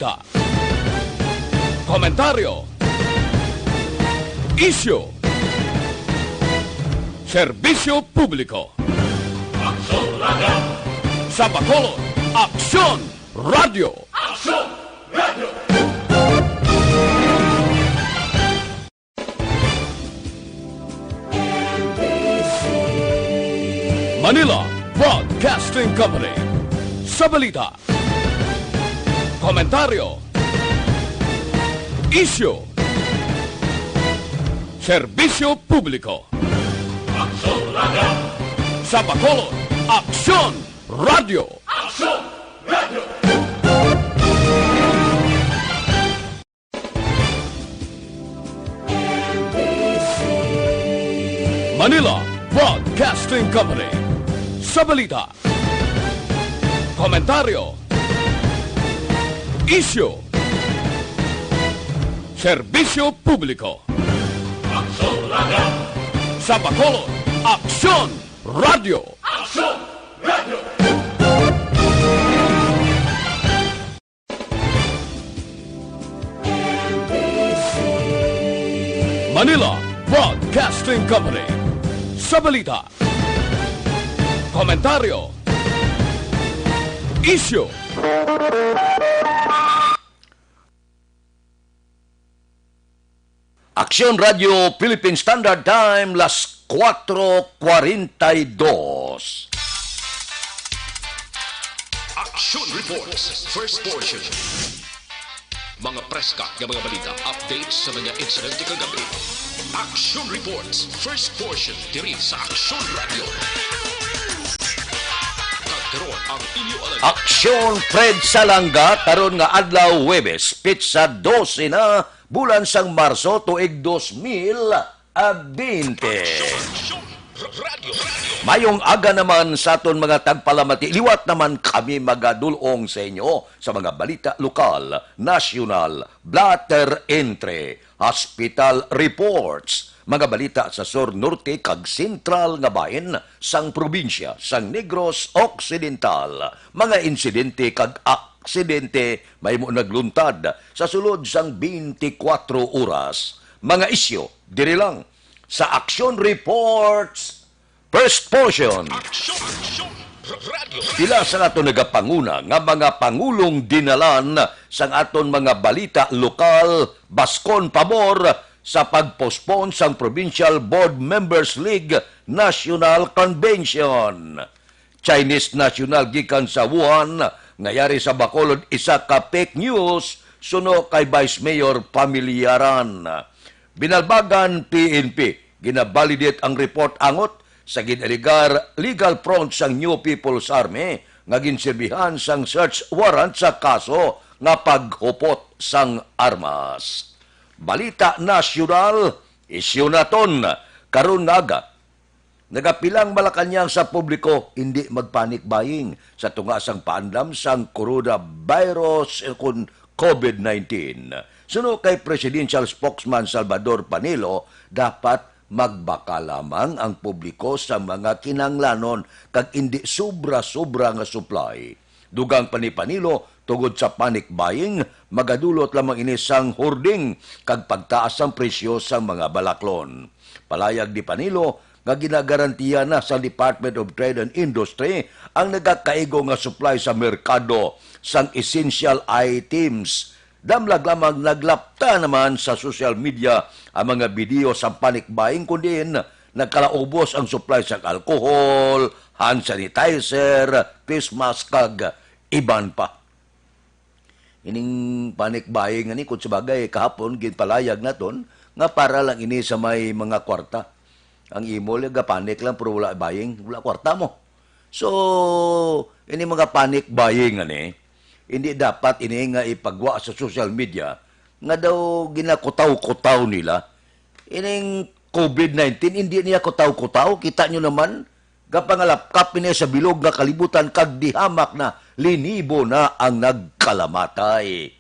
Ta. Komentaryo. Isyu. Serbisyo publiko. Aksyon Radio! Sa Bacolod, Aksyon Radio. Aksyon Radio! Manila Broadcasting Company. Sa balita. Komentaryo. Isyu. Serbisyo publiko. Aksyon Radio! Sa Bacolod, Aksyon Radio. Aksyon Radio! Manila Broadcasting Company. Sa balita. Komentaryo. Isyu. Serbisyo publiko. Aksyon Radio! Sa Bacolod, Aksyon Radio. Aksyon Radio! Manila Broadcasting Company. Sa balita. Komentaryo. Isyu. Aksyon Radio Philippine Standard Time, las 4:42. Action Reports, first portion. Mga preska ng mga balita, updates sa mga insidente kagabi. Action Reports, first portion, diri sa Action Radio. Kagkaroon ang inyo alam. Aksyon Fred Salanga, karon nga adlaw Huwebes, pitsa 12 na, bulan sang Marso, tuig 2020. Action Radio. Mayong aga naman sa aton mga tagpalamati, liwat naman kami magadulong sa inyo sa mga balita lokal, nasyonal, blatter entre, hospital reports, mga balita sa Sur Norte kag Sentral nga bahin sang probinsya sang Negros Occidental, mga insidente kag aksidente may mo nagluntad sa sulod sang 24 oras, mga isyo diri lang sa Action Reports first portion. Action Radio. Pila sa aton nagapanguna nga mga pangulong dinalan sang aton mga balita lokal baskon pabor sa pagpospon sang Provincial Board Members League National Convention. Chinese national gikan sa Wuhan ngayari sa Bacolod isa ka fake news suno kay Vice Mayor Pamilyaran. Binalbagan PNP ginabalidate ang report angot sa ginaligar legal front sang New People's Army nga ginserbihan sang search warrant sa kaso nga paghupot sang armas. Balita nasyonal, isyu naton karon nga aga. Nagapilang Malacañang sa publiko hindi magpanic buying sa tunga sang paandam sang coronavirus kun COVID-19. Suno kay Presidential Spokesman Salvador Panelo, dapat magbaka lamang ang publiko sa mga kinanglanon kag hindi sobra-sobra nga supply. Dugang Panilo, tugod sa panic buying, magadulot lamang ini sang hoarding kag pagtaas ang presyo sa mga balaklon. Palayag di Panilo, nga ginagarantiya na sa Department of Trade and Industry ang nagakaigo nga supply sa merkado sang essential items. Damlag lamang naglapta naman sa social media ang mga video sa panic buying kundi nagkalaubos ang supply sa alcohol, hand sanitizer, face mask kag iban pa. Ining panic buying ani kun sabagay kahapon ginpalayag naton nga para lang ini sa may mga kwarta. Ang imo ga panic lang pero wala buying, wala kwarta mo. So ini mga panic buying ani hindi dapat ini nga ipagwa sa social media nga daw ginakutaw-kutaw nila. Ining COVID-19, hindi niya kutaw-kutaw. Kita nyo naman, kapangalapkap niya sa bilog nga kalibutan kag dihamak na linibo na ang nagkalamatay.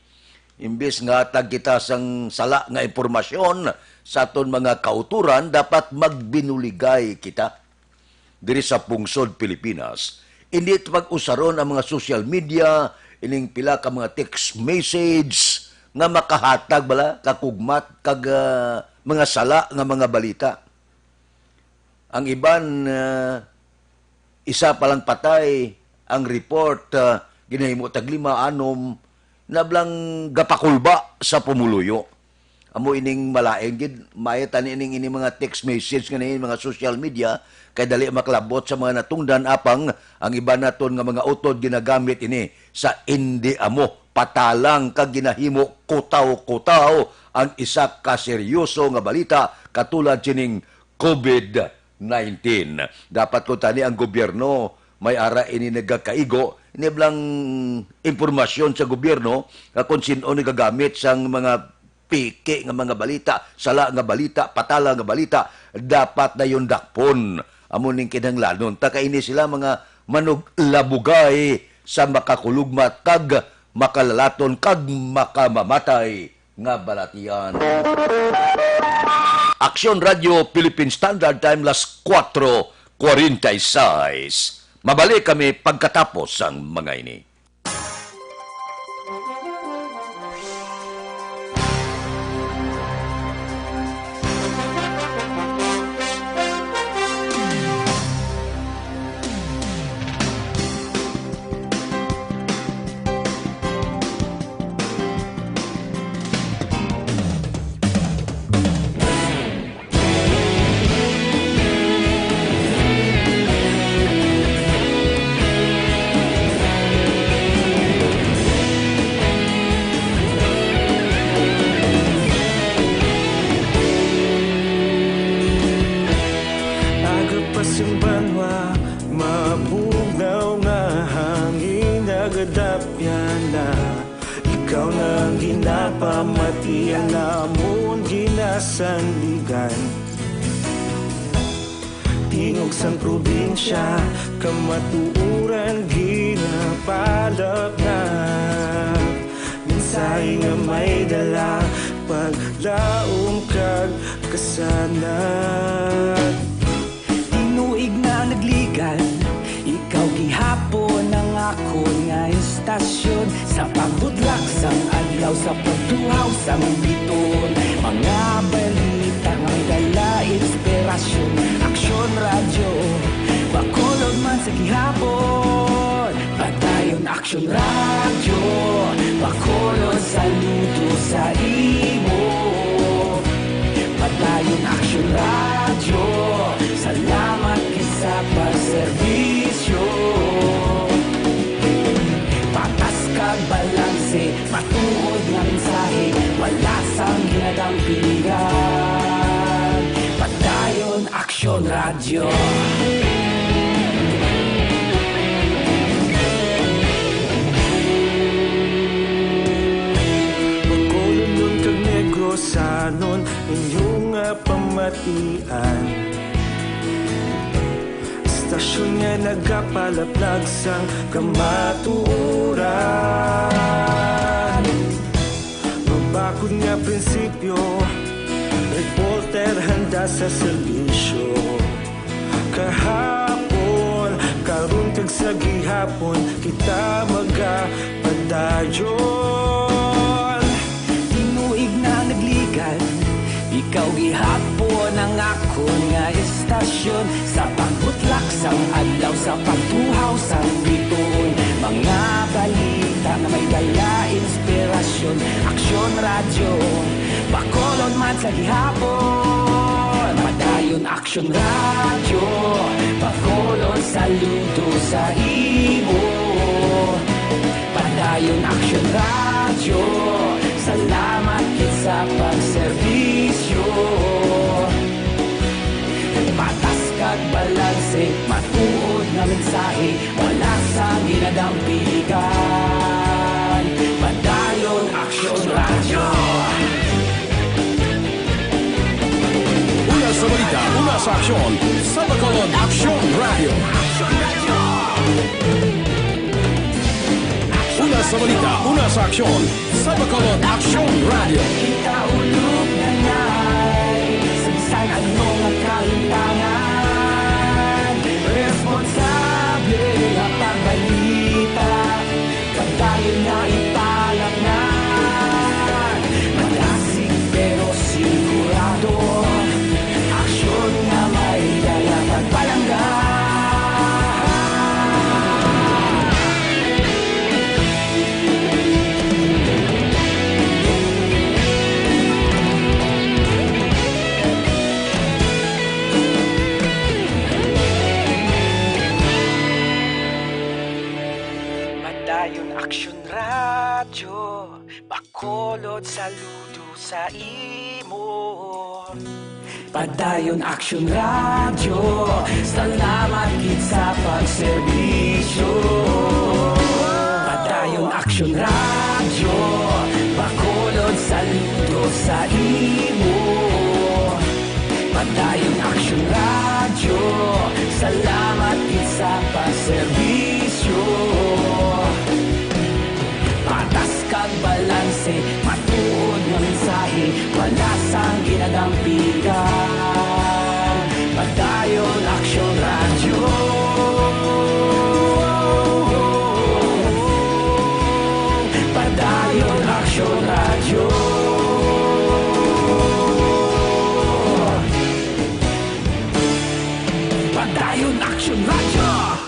Imbes nga tag kita sang sala nga impormasyon sa aton mga kauturan, dapat magbinuligay kita. Diri sa pungsod Pilipinas, hindi pag-usaron ang mga social media, ining pila ka mga text message nga makahatag bala kakugmat kag mga sala nga mga balita. Ang iban isa palang patay ang report ginahimo tag 5-6 nablang gapakulba sa pumuluyo. Amo ining malaeng gid mayatan ining ini mga text message nga mga social media kay dali maklabot sa mga natungdan apang ang iba naton nga mga utod ginagamit ini sa indi amo patalang kag ginahimo kutaw-kutaw ang isa ka seryoso nga balita katulad kining COVID-19. Dapat ko tani ang gobyerno may ara ini nagkakaigo ini blang impormasyon sa gobyerno kung sino ni gagamit sang mga piki nga mga balita, sala nga balita, patala nga balita, dapat na yung dakpon. Amo ning kinahanglanon. Takaini sila mga manuglabugay sa makakulugmat kag makalalaton kag makamamatay nga balatian. Aksyon Radio Philippine Standard Time las 4:46. Mabalik kami pagkatapos ang mga ini. Sandigan tingog sang probinsya kamatuuran ginapalap na minsay nga may dala paglaom kag kasanat tinuig na nagligan ikaw gihapon ang ako nga istasyon sa pagbudlak sang adlaw sa pagtuhaw sang biton mga balita nga may dala inspirasyon aksyon radyo bakulog man sa gihapon padayon aksyon radyo bakulog saludo sa imo padayon aksyon radyo salamat kisa pagserbisyo patas kag balanse matuod nga mensahe wala sang ginadampingan padayon aksyon radyo Bacolod nun kag Negros sanon inyong pamatian istasyon nga nagapalaplag sang kamatuuran mabakod nga prinsipyo reporter handa sa serbisyo kahapon karon kag sa gihapon kita magapadayon tinuig na nagligan ikaw gihapon ang ako nga istasyon sa pagbutlak sang adlaw sa pagtuhaw sang biton mga balita na may dala inspirasyon aksyon radyo bakolod man sa gihapon padayon aksyon radyo bakolod saludo sa imo padayon aksyon radyo salamat kit sa pagserbisyo patas kag balanse matuod nga mensahe wala sa ginadampigan padayon aksyon radyo Una sa balita, una sa aksyon, sa Bacolod Aksyon Radio. Una sa balita, una sa aksyon, sa Bacolod Aksyon Radio. kita ulog na ngay sagsay anong ang kalintangan responsable nga pagbalita pagdayon Bacolod saludo sa imo. Padayon Action Radio, salamat gid sa pagserbisyo. Padayon Action Radio, Bacolod saludo sa imo. Padayon Action Radio, salamat gid sa pagserbisyo. Patas kag balanse, matuod nga mensahe, wala sang ginadampigan. Padayon Action Radio. Padayon Action Radio. Padayon Action Radio.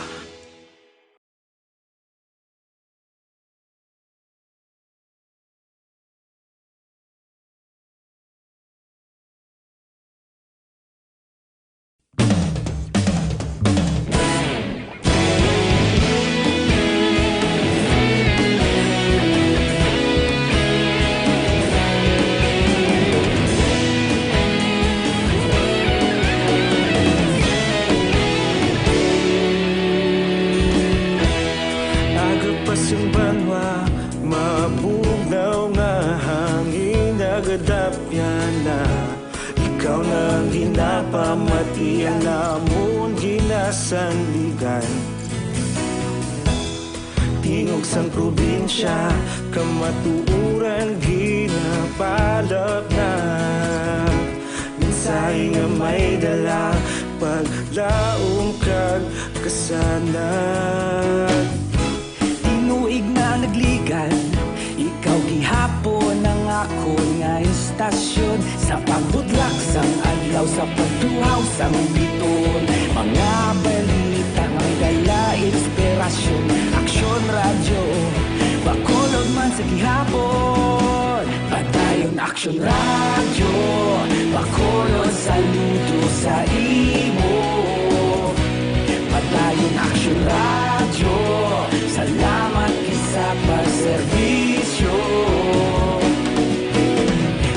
Agapasang banwa, mabugnaw nga hangin nagadapyan na. Ikaw na ginapamatian namon ginasandigan. Tingog sang probinsya, kamatuuran ginapalap na. Minsay nga may dala, paglaom kag kasanag. Tinuig na nagligan, ikaw gihapon ang ako nga istasyon. Sa pagbudlak sang adlaw, sa pagtuhaw sang biton. Mga balita nga dala inspirasyon. Action Radio, Bacolod man sa gihapon. Padayon Action Radio, Bacolod saludo sa imo. Padayon Action Radio, salamat sa pagserbisyo.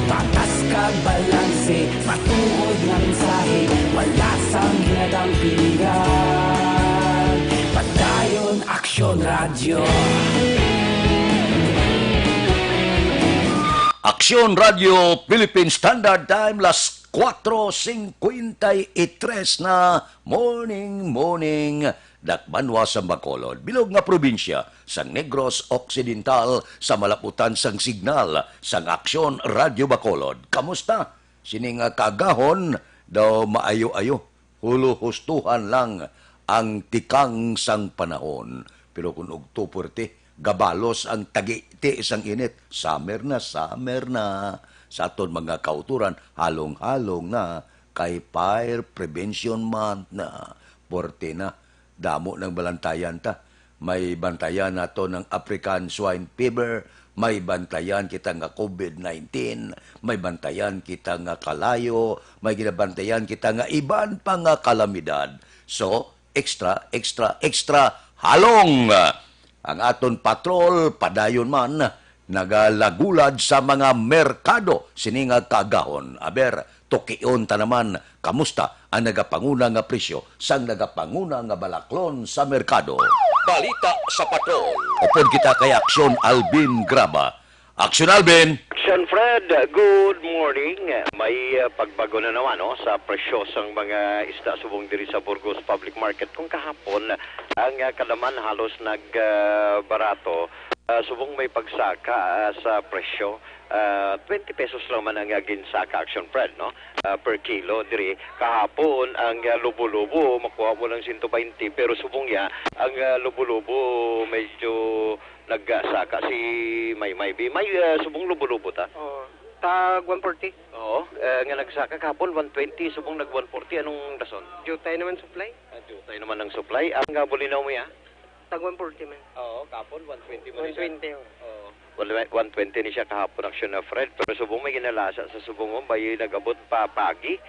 Patas kag balanse, matuod nga mensahe, wala sang ginadampigan. Padayon Action Radio. Aksyon Radio Philippine Standard Time, las 4:53 na morning. Dakbanwa sa Bacolod, bilog nga probinsya, sang Negros Occidental, sa malaputan sang signal, sang Aksyon Radio Bacolod. Kamusta? Sining kagahon, daw maayo-ayo, huluhustuhan lang ang tikang sang panahon. Pero kung ugtupurti, gabalos ang tagiti sang init. Summer na. Sa aton mga kauturan, halong-halong na, kay Fire Prevention Month na. Porte na. Damo ng balantayan ta. May bantayan nato ng African Swine Fever, may bantayan kita nga COVID-19, may bantayan kita nga kalayo, may ginabantayan kita nga iban pa nga kalamidad. So, extra halong! Ang aton patrol, padayon man, nagalagulad sa mga merkado, sininga kagahon. Aber, tukion ta naman, kamusta ang nagapanguna nga presyo sang nagapanguna nga balaklon sa merkado. Balita sa patrol. Upod kita kay Aksyon Alvin Graba. Aksyon Alvin! Action Fred, good morning. May pagbago na naman sa presyo sang mga isda subong diri sa Burgos Public Market. Kung kahapon, ang kalaman halos nagbarato, subong may pagsaka sa presyo. 20 pesos lang man ang ginsaka Action Fred, no? Per kilo diri. Kahapon ang lubo-lubo makuha mo lang 120, pero subong ang lubo-lubo medyo nagsaka si May subong lubo-lubo ta. Oh, tag 140. Oo, nga nagsaka kahapon 120, subong nag 140. Anong rason? Jutay naman supply. Jutay naman ang supply. Ang bulinaw mo Tag 140 man. Oo, kahapon 120 mo 120. Oo. 120 ni siya kahapon Action na Fred, pero subong may ginalasa sa subong mo, bayo nagabot pa pagi.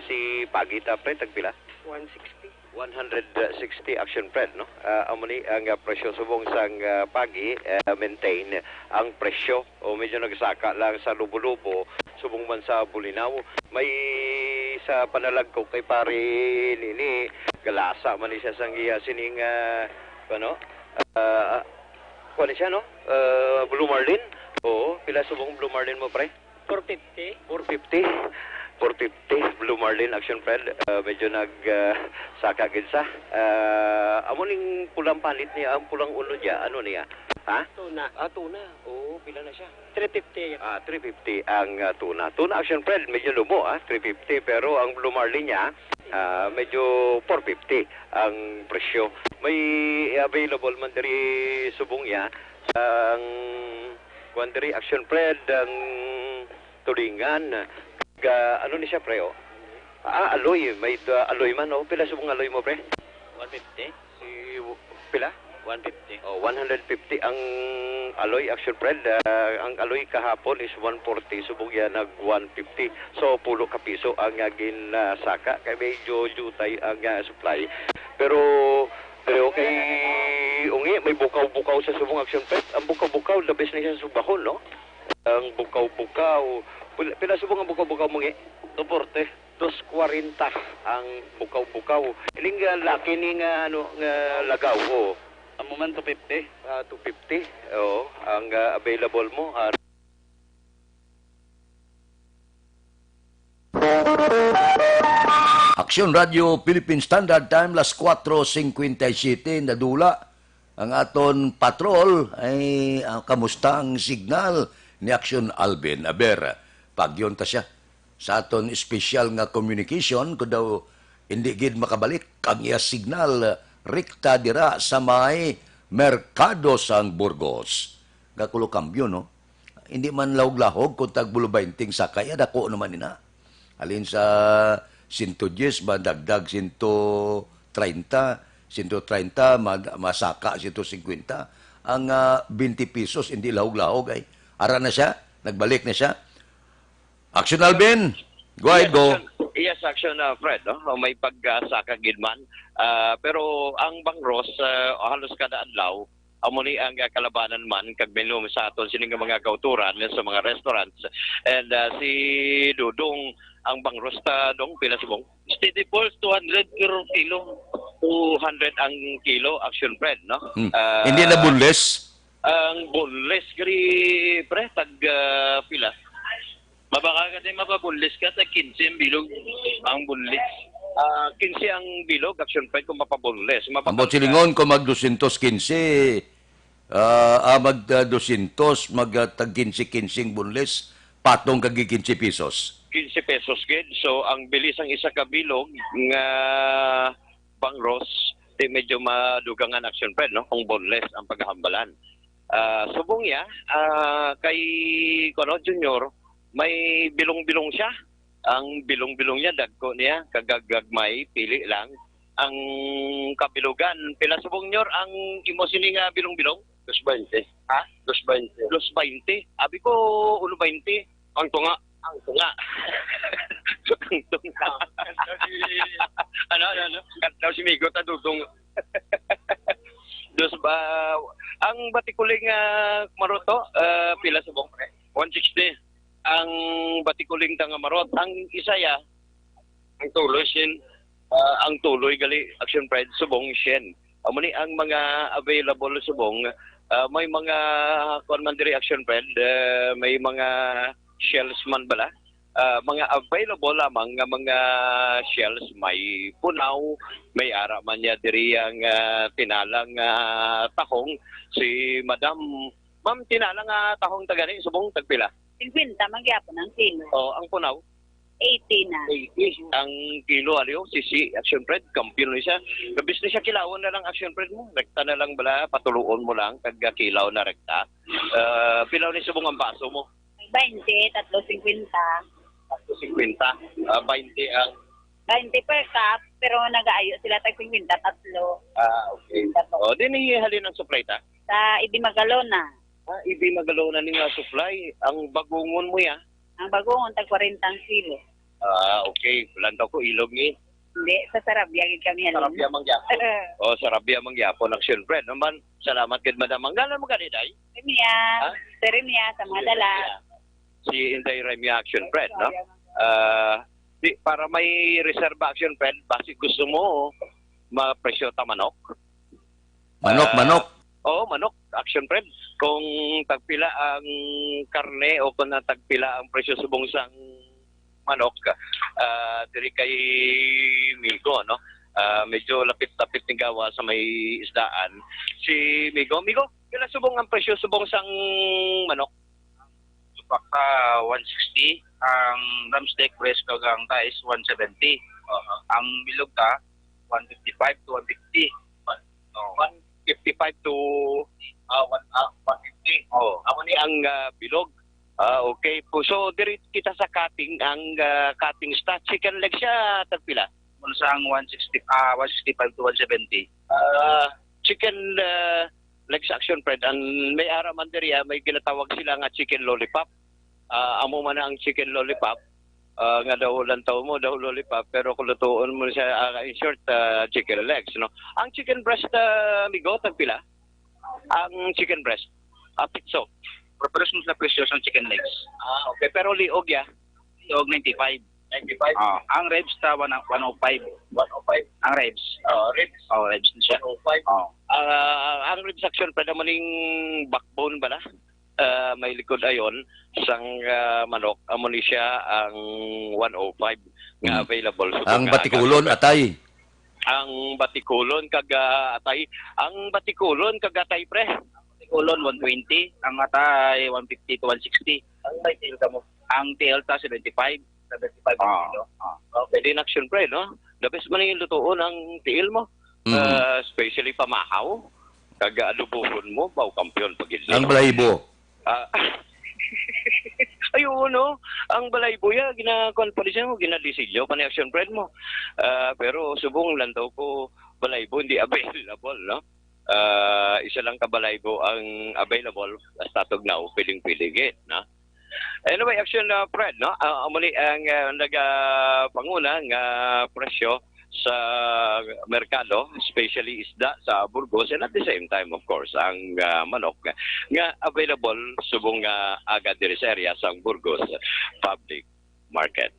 Si pagi ta Fred, tagpila? 160. 160 action Fred, no? Amo ni ang presyo subong sang pagi maintain ang presyo o medyo nagsaka lang sa lubo-lubo subong man sa Bulinaw. May sa panalag ko kay pare nini galasa man ni siya sang iya sining ano kuan siya no? Blue Marlin. Oo, pila subong Blue Marlin mo pre? 450. 450. 450 Blue Marlin action Fred, medyo nag saka gid sa amo ning pulang palit niya, ang pulang ulo niya ano niya, ha? Tuna. Tuna. Oo, pila na siya? 350. 350 ang tuna action Fred, medyo lumo 350, pero ang Blue Marlin niya medyo 450 ang presyo. May available man diri subong ya ang Quandary action Fred, ang tulingan. Ano ni siya pre oh? Alloy, may alloy man oh. Pila subong alloy mo pre? 150. Pila? 150. Oh, 150 ang alloy action Fred. Ang alloy kahapon is 140, subong yan nag 150. So pulo ka piso ang saka kay medyo jutay ang supply. Pero kay ungi may bukaw-bukaw sa subong action Fred. Ang bukaw-bukaw labis na siya sa subahon no? Ang bukaw-bukaw pila subong ang bukaw-bukaw mo ngi? 240. 240 ang bukaw-bukaw. Ining laki ni nga ano nga lagaw ko. Ang moment 250. 250. Oo, ang available mo. Aksyon Radio Philippine Standard Time las 4:57 nadula ang aton patrol ay kamusta ang signal ni Aksyon Alvin Aber. Pagyon ta siya sa aton special nga communication kung daw hindi gid makabalik ang iya signal rekta dira sa may merkado sang Burgos. Gakulo kambyo no. Hindi man lahog-lahog kung tagbulo 20 sakay dako naman ina. Alin sa 110 ba dagdag 130, 130 masaka 150. Ang 20 pesos hindi lahog-lahog ay ara na siya, nagbalik na siya. Action Alvin, go ahead, go. Yes, action Fred, no? May pagsaka gidman. Pero ang Bangros halos kada adlaw amo ni ang kalabanan man kag menu sa aton sining mga kauturan sa mga restaurants. And si Dudong ang Bangros ta dong pila subong? Steady Pulse 200 per kilo. 200 ang kilo action Fred, no? Hindi na bunles. Ang bunles gri pre tag pila. Mabaka ka din mapabunlis ka sa 15 ang bilog ang bunlis. 15 ang bilog, action Fred kung mapabunlis. Ambot silingon kung mag 215, mag 200, mag tag 15 bunlis, patong kag 15 pesos. 15 pesos gid. So ang bilis ang isa ka bilog nga Bangros, medyo madugangan action Fred, no? Kung bunlis ang paghahambalan. Subong ya, kay Kono Junior, may bilong-bilong siya. Ang bilong-bilong niya, dagko niya, kagagagmay, pili lang. Ang kabilugan, pila subong nyor, ang imo sining bilong-bilong? 220. Ha? 220. 220. Abi ko, 120. Ang tunga. Ang tunga. Ang tunga. ano? Daw si Migo, tadudong. Dos ba, ang batikuling maroto, pila subong? 160. Ang batikuling tangamarot, ang isaya, ang tuloy sin, ang tuloy gali action Fred subong sien. Amo ni ang mga available subong, may mga conmandary action Fred, may mga shells man bala. Mga available lamang nga mga shells, may punaw, may ara man niya diri ang tinalang tahong si Ma'am tinalang tahong tagani subong tagpila. 50 magyapon ang kilo. Oh, ang punaw 80 na. 80 ang kilo aliyo si action Fred kampiyon ni siya. Gabis ni siya kilawon na lang action Fred mo. Rekta na lang bala patuluon mo lang kag kilaw na rekta. Pilaw ni subong ang baso mo. 20, 350. 350. 20 ang 20 per cup pero nagaayo sila tag 50 tatlo. Okay. Oh, din halin ang supply ta. Sa Ibimagalona. Ibi magalaw na nga supply. Ang bagungon mo ya? Ang bagungon tag 40 kilo. Okay. Lantaw ko ilog ni. Hindi, sa Sarabia gid kami halin. Sarabia mangyapon. O, Sarabia mangyapon, Action Fred. Naman, salamat kid Madam. Manggalan mo ka ni Day? Remia, Ha? sa Remia, sa mga dala. Si Inday Remy Action Fred, no? Para may reserve Action Fred, basi gusto mo mapresyo ta manok. Manok. Oo, manok, Action Fred. Kung tagpila ang karne o kung tagpila ang presyo subong sang manok, diri kay Migo, no? Medyo lapit-lapit ng gawa sa may isdaan. Si Migo, kailan subong ang presyo subong sang manok? Baka 160. Ang drumstick breast kagang tais 170. Ang bilog ka 155 to 150. 155 to 150. Oh, amo ni ang bilog. Okay po. So, diri kita sa cutting, ang cutting stat. Chicken leg siya, tagpila? Kung saan 165 to 170. Chicken legs Action Fred. Ang may araman diri, may ginatawag sila nga chicken lollipop. Amo man ang chicken lollipop. Nga daw lang tao mo, daw lollipop. Pero kung lutuon mo siya, in short, chicken legs. No? Ang chicken breast, Migo, tagpila? Ang chicken breast. Pitso. Prepares mo sa presyo ng chicken legs. Okay. Pero liog ya? Liog 95. 95? Ang ribs ta 105. 105? Ang ribs. Ribs? Ribs na siya. 105? Ang ribs Action Fred, naman yung backbone ba na? May likod ayon sang manok, amo ni siya ang 105 nga available. So, Ang batikulon atay. Ang batikulon kaga atay. Ang batikulon kaga atay pre. Batikulon 120, ang atay 150 to 160. Ang may tail ka mo. Ang tail ta 75. 75 kilo. Pwede na Action pre, no? The best man yung lutuon ang tiil mo. Especially pamahaw. Kaga adubuhon mo, baw kampiyon pagil. Ang balahibo. Ayun, no? Ang balaybo ya, gina-conference mo, gina-decision pa ni Action Fred mo. Pero subong lang daw ko, balaybo hindi available, no? Isa lang ka balaybo ang available, statog na piling-piligit, no? Anyway, Action Fred, no? Muli ang nagpanguna nga presyo sa merkado, especially isda sa Burgos, and at the same time, of course, ang manok nga available subong agad diri sa area sa Burgos public market.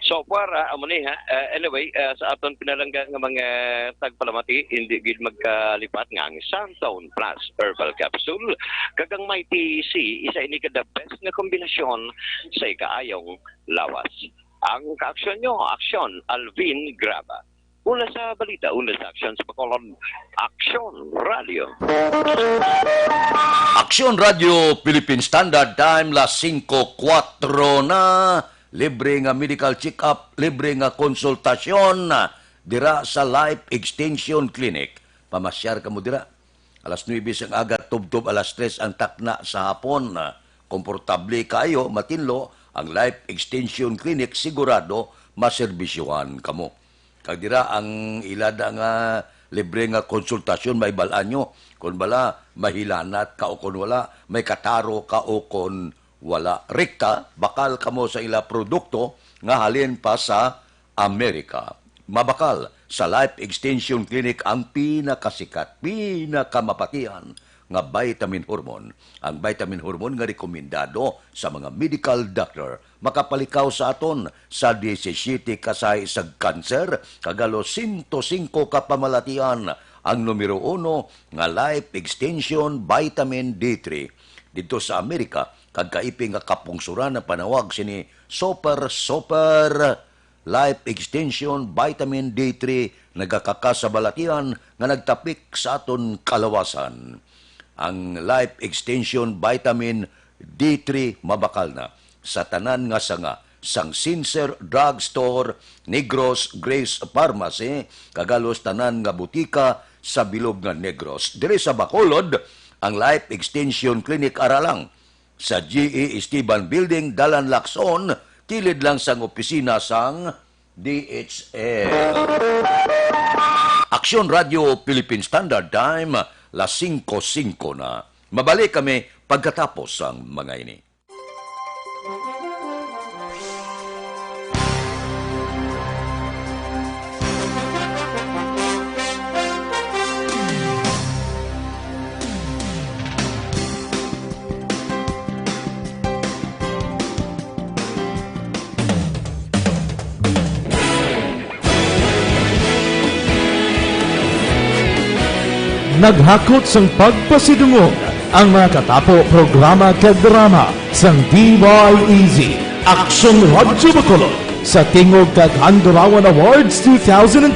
So far, anyway, sa aton pinalangga nga mga tagpalamati, hindi gid magkalipat nga ang Santown Plus Herbal Capsule. Kagang may TC, isa ini ka the best nga kombinasyon sa ikaayong lawas. Ang ka-aksyon nyo, Aksyon Alvin Graba. Una sa balita, una sa aksyon sa Bacolod, Aksyon Radio. Aksyon Radio Philippine Standard Time, las 5:04 na. Libre nga medical check-up, libre nga konsultasyon dira sa Life Extension Clinic. Pamasyar ka mo dira. Alas 9 ang aga, tubtob alas 3 ang takna sa hapon. Komportable kayo, matinlo, ang Life Extension Clinic sigurado maserbisyuhan kamo. Kag dira ang ilada nga libre nga konsultasyon may balaan nyo. Kung bala, mahilanat ka o kun wala, may kataro ka o kun wala. Rekta, bakal kamo sa ila produkto nga halin pa sa Amerika. Mabakal sa Life Extension Clinic ang pinakasikat, pinakamapatian nga vitamin hormone. Ang vitamin hormone nga rekomendado sa mga medical doctor. Makapalikaw sa aton sa 17 kasay sa cancer, kagalo 105 ka pamalatian. Ang numero 1 nga Life Extension Vitamin D3. Dito sa Amerika, kagkaiping nga kapungsuran na panawag sini Super Life Extension Vitamin D3 nagakakasabalatian nga nagtapik sa aton kalawasan. Ang Life Extension Vitamin D3 mabakal na sa tanan nga sanga sang Sincer Drugstore, Negros Grace Pharmacy, kagalos tanan nga butika sa bilog nga Negros. Dire sa Bacolod, ang Life Extension Clinic aralang sa GE Esteban Building, Dalan Lacson, kilid lang sang opisina sang DHL. Aksyon Radio Philippine Standard Time, las 5:05 na. Mabalik kami pagkatapos ang mga ini. Naghakot sang pagpasidungog ang mga katapo programa kag drama sang DYEZ Aksyon Radyo Bacolod sa Tingog kag Handurawan Awards 2020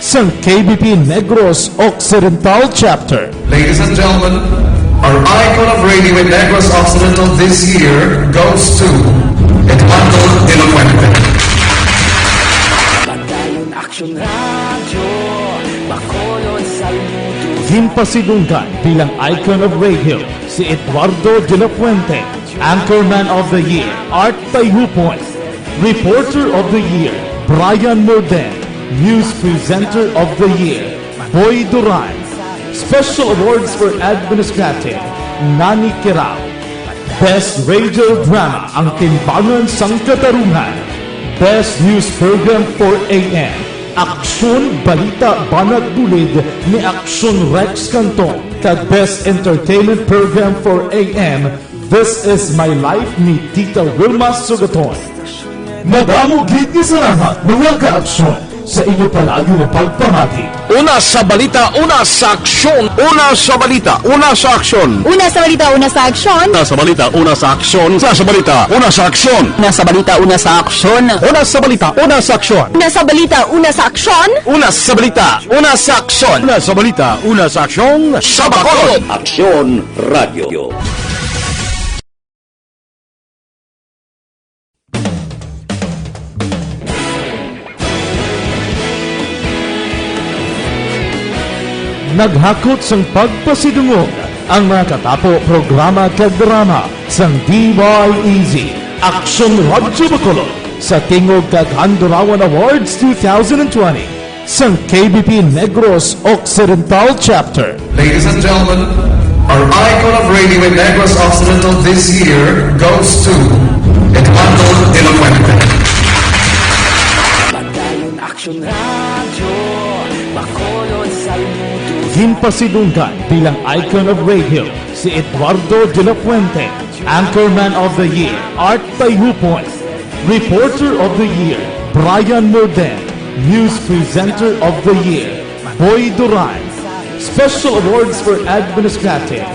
sang KBP Negros Occidental Chapter. Ladies and gentlemen, our icon of radio in Negros Occidental this year goes to Eduardo de la Fuente. Pagdayon Aksyon Radyo Bacolod saludo. Himpasidunggan bilang icon of radio si Eduardo de la Fuente, Anchorman of the Year Art Tayhupon, Reporter of the Year Brian Morden, News Presenter of the Year Boy Duran, Special Awards for Administrative Nani Kirao, Best Radio Drama ang Timbangan sang Katarungan, Best News Program for AM Aksyon Balita Banat Bulid ni Aksyon Rex Cantong, kag Best Entertainment Program for AM This Is My Life ni Tita Wilma Sugaton. Madamo gid ni salamat mga kaaksyon sa inyo palagi na pagpamati. Una sa balita, una sa aksyon. Una sa balita, una sa aksyon. Una sa balita, una sa aksyon. Una sa balita, una sa aksyon. Una sa balita, una sa aksyon. Una sa balita, una sa aksyon. Una sa balita, una sa aksyon. Una sa balita, una sa aksyon. Una sa balita, una sa aksyon. Una sa balita, una sa aksyon. Sa Bacolod. Aksyon Radio. Naghakot sang pagpasidungog ang mga katapo programa kag drama sang DYEZ Aksyon Radyo Bacolod sa Tingog kag Handurawan Awards 2020 sang KBP Negros Occidental Chapter. Ladies and gentlemen, our icon of radio in Negros Occidental this year goes to Eduardo de la Fuente. Pagdayon Aksyon Radyo Bacolod saludo. Himpasidunggan bilang icon of radio si Eduardo de la Fuente, Anchorman of the Year Art Tayhupon, Reporter of the Year Brian Morden, News Presenter of the Year Boy Duran, Special Awards for Administrative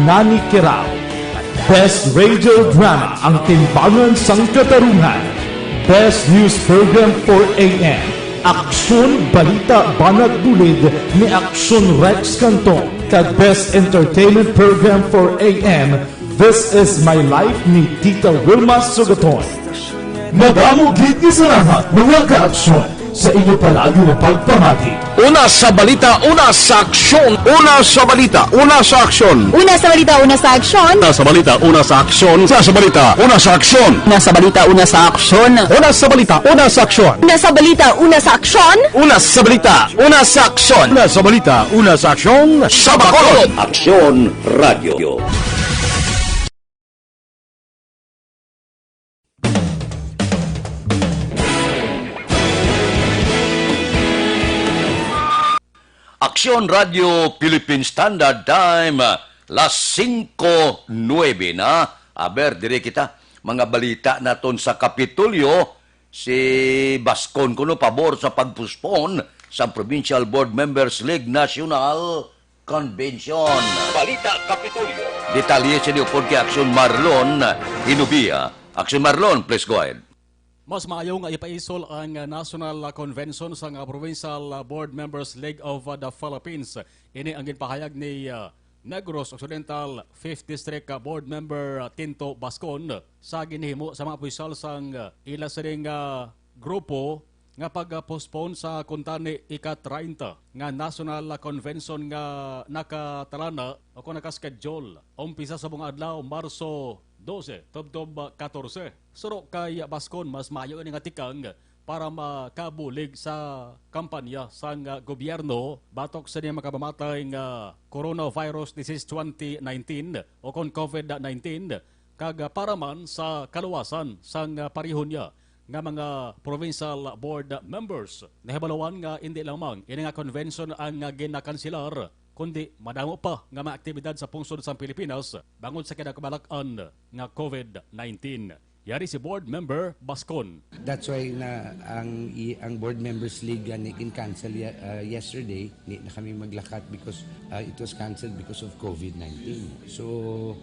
Nani Kirao, Best Radio Drama ang Timbangan sang Katarungan, Best News Program for AM Aksyon Balita Banat Bulid ni Aksyon Rex Cantong, kag Best Entertainment Program for AM This Is My Life ni Tita Wilma Sugaton. Madamo gid ni salamat mga kaaksyon sa inyo palagi na pagpamati. Una sa balita, una sa aksyon. Una sa balita, una sa aksyon. Una sa balita, una sa aksyon. Una sa balita, una sa aksyon. Una sa balita, una sa aksyon. Una sa balita, una sa aksyon. Una sa balita, una sa aksyon. Una sa balita, una sa aksyon. Una sa balita, una sa aksyon. Una sa balita, una sa aksyon. Sa Bacolod. Aksyon Radio. Aksyon Radio Philippine Standard Time, las 5:09 na. Aber, dire kita, mga balita naton sa Kapitolyo, si Bascon kuno pabor sa pagpuspon sa Provincial Board Members League National Convention. Balita Kapitolyo. Detalye sa niyo kay Aksyon Marlon Hinubia. Aksyon Marlon, please go ahead. Mas maayo nga ipaisol ang National Convention sa Provincial Board Members League of the Philippines. Ini ang ginpahayag ni Negros Occidental 5th District Board Member Tinto Bascon sa ginhimo sa mga opisyal sang ila sa ring grupo nga pag-postpone sa kuntani ika-30 nga National Convention nga nakatalana o kung nakaschedule umpisa sa mga adlaw Marso 12, Tubtob 14. Suro kay Bascon, mas maayo nga tikang para makabulig sa kampanya sang gobyerno batok sa niya makabamatay nga coronavirus disease 2019 o kon COVID-19 kag para man sa kaluwasan sang parihon niya nga mga provincial board members. Nahibalawan nga hindi lamang ini nga convention ang ginakansilar kundi madamo pa nga mga aktibidad sa pungsod sa Pilipinas bangod sa kinakabalak-an nga COVID-19. Yari si Board Member Bascon. That's why na ang Board Members League in cancel yesterday. Ni na kami maglakat because it was canceled because of COVID-19. So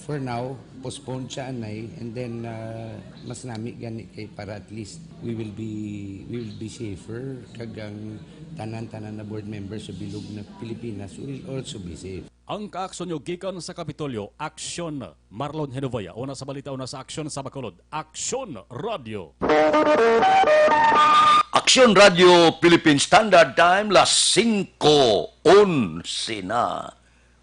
for now, postpone siya anay, and then mas nami gani kay para at least we will be safer kagang tanan-tanan na board members sa bilog na Pilipinas will also be safe. Ang kaaksyon nyo gikan sa Kapitolyo, Aksyon Marlon Henovaya. Una sa balita, una sa Aksyon sa Bacolod. Aksyon Radio. Aksyon Radio Philippine Standard Time, las 5:11 na.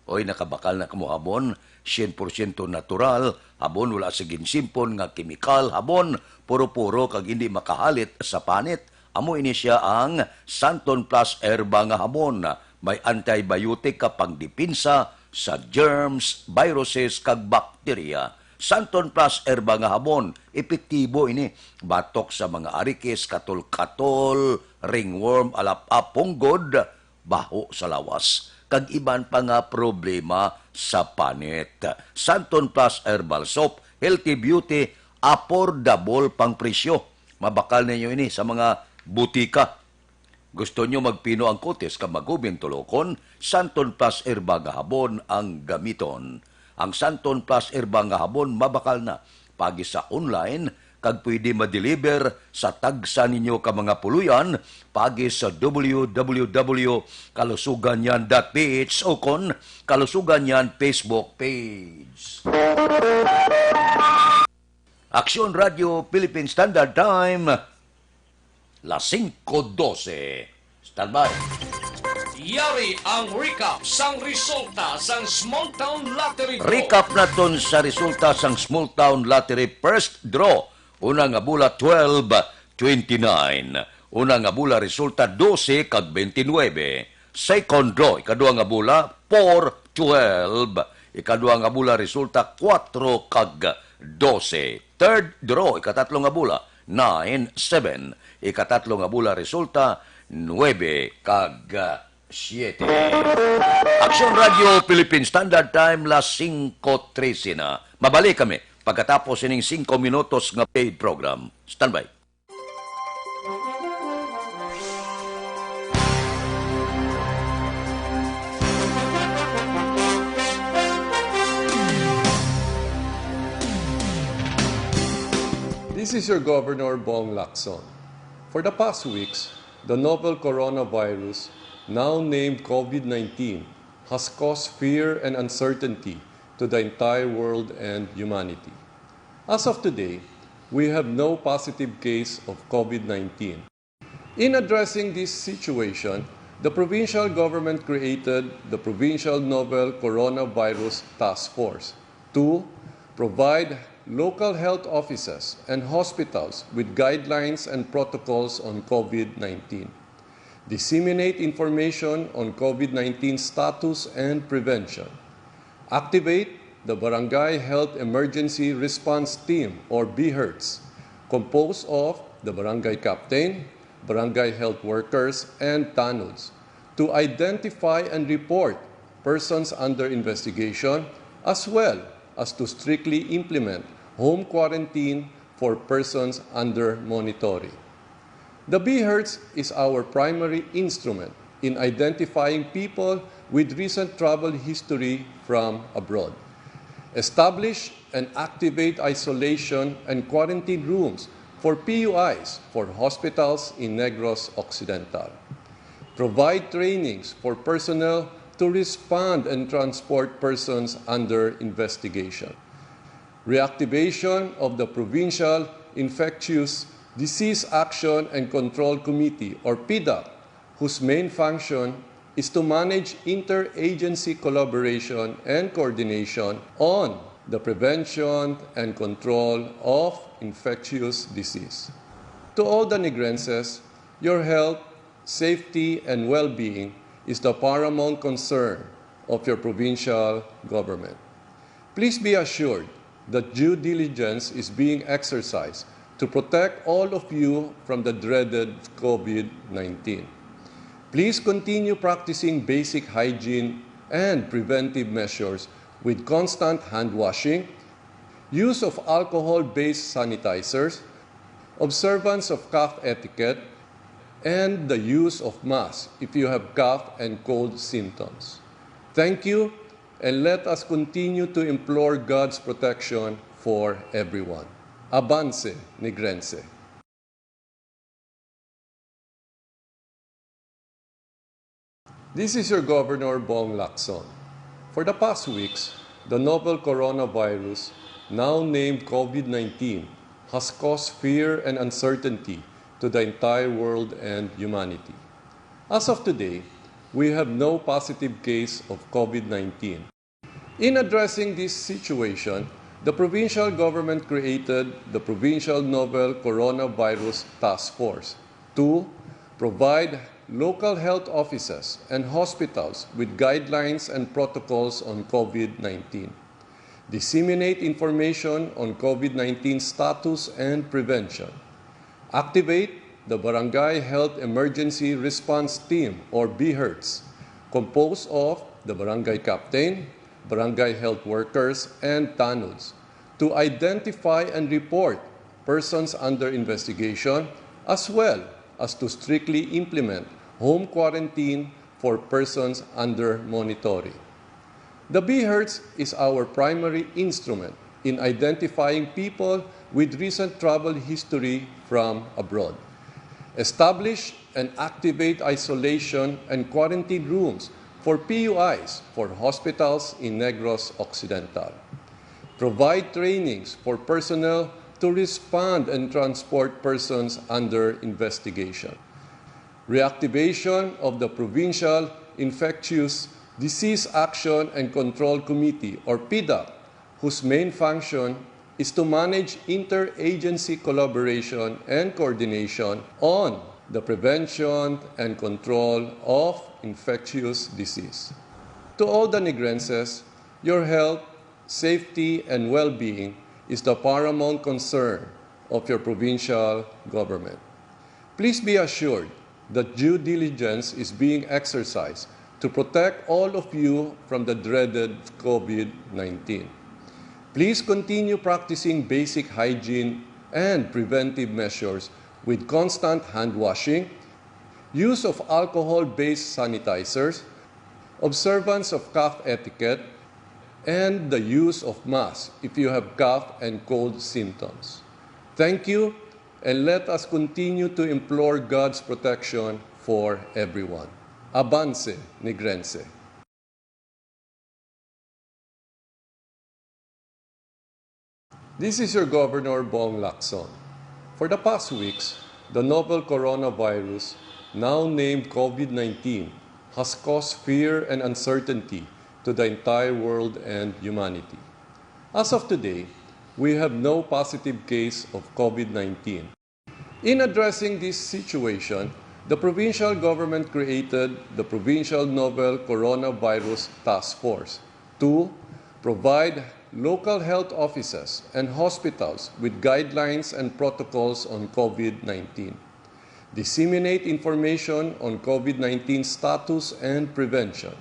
Oy, nakabakal na kamo habon, 100% natural, habon wala sa ginsimpon nga kemikal, habon puro-puro kag hindi makahalit sa panit. Amo ini siya ang Santon Plus Herba nga habon. May antibiotic ka pangdipinsa sa germs, viruses kag bakterya. Santon Plus Herba nga habon, epektibo ini. Batok sa mga arikis, katol-katol, ringworm, alap-ap, punggod, baho sa lawas. Kag iban pa nga problema sa panit. Santon Plus Herbal Soap, healthy beauty, affordable pang presyo. Mabakal ninyo ini sa mga butika. Gusto nyo magpino ang kotes ka magubing tulokon, Santon Plus Herba nga habon ang gamiton. Ang Santon Plus Herba nga habon mabakal na. Pagi sa online, kag pwede ma-deliver sa tagsa ninyo ka mga puluyan, pagi sa www.kalusuganyan.ph o kon Kalusuganyan Facebook page. Aksyon Radio Philippine Standard Time, las 5:12. Standby. Yari ang recap sang resulta sang Small Town Lottery Draw. Recap naton sa resulta sang Small Town Lottery First Draw. Una nga bula 12-29. Una nga bula resulta 12 kag 29. Second draw, ikadua nga bula 4-12. Ikadua nga bula resulta 4 kag 12. Third draw, ikatatlo nga bula 9-7. Ikatatlo nga bula resulta 9 kag 7. Aksyon Radio Philippine Standard Time, las 5:13 na. Mabalik kami pagkatapos ining 5 minutos nga paid program. Standby. This is your Governor Bong Lacson. For the past weeks, the novel coronavirus, now named COVID-19, has caused fear and uncertainty to the entire world and humanity. As of today, we have no positive case of COVID-19. In addressing this situation, the provincial government created the Provincial Novel Coronavirus Task Force to provide local health offices and hospitals with guidelines and protocols on COVID-19, disseminate information on COVID-19 status and prevention, activate the Barangay Health Emergency Response Team, or BHERTS, composed of the barangay captain, barangay health workers, and TANUDs, to identify and report persons under investigation, as well as to strictly implement home quarantine for persons under monitoring. The BHERTS is our primary instrument in identifying people with recent travel history from abroad. Establish and activate isolation and quarantine rooms for PUIs for hospitals in Negros Occidental. Provide trainings for personnel to respond and transport persons under investigation. Reactivation of the Provincial Infectious Disease Action and Control Committee, or PIDAC, whose main function is to manage interagency collaboration and coordination on the prevention and control of infectious disease. To all the Negrenses, your health, safety, and well-being is the paramount concern of your provincial government. Please be assured that due diligence is being exercised to protect all of you from the dreaded COVID-19. Please continue practicing basic hygiene and preventive measures with constant hand washing, use of alcohol-based sanitizers, observance of cough etiquette, and the use of masks if you have cough and cold symptoms. Thank you, and let us continue to implore God's protection for everyone. Avance, Negrense. This is your Governor Bong Lacson. For the past weeks, the novel coronavirus, now named COVID-19, has caused fear and uncertainty to the entire world and humanity. As of today, we have no positive case of COVID-19. In addressing this situation, the provincial government created the Provincial Novel Coronavirus Task Force to provide local health offices and hospitals with guidelines and protocols on COVID-19, disseminate information on COVID-19 status and prevention, activate the Barangay Health Emergency Response Team, or BHERTS, composed of the Barangay Captain, Barangay Health Workers, and TANUDs, to identify and report persons under investigation, as well as to strictly implement home quarantine for persons under monitoring. The BHERTS is our primary instrument in identifying people with recent travel history from abroad. Establish and activate isolation and quarantine rooms for PUIs for hospitals in Negros Occidental. Provide trainings for personnel to respond and transport persons under investigation. Reactivation of the Provincial Infectious Disease Action and Control Committee, or PIDAC, whose main function is to manage interagency collaboration and coordination on the prevention and control of infectious disease. To all the Negrenses, your health, safety, and well-being is the paramount concern of your provincial government. Please be assured that due diligence is being exercised to protect all of you from the dreaded COVID-19. Please continue practicing basic hygiene and preventive measures with constant hand washing, use of alcohol-based sanitizers, observance of cough etiquette, and the use of masks if you have cough and cold symptoms. Thank you, and let us continue to implore God's protection for everyone. Avance, Negrense. This is your Governor Bong Lacson. For the past weeks, the novel coronavirus, now named COVID-19, has caused fear and uncertainty to the entire world and humanity. As of today, we have no positive case of COVID-19. In addressing this situation, the provincial government created the Provincial Novel Coronavirus Task Force to provide local health offices and hospitals with guidelines and protocols on COVID-19, disseminate information on COVID-19 status and prevention,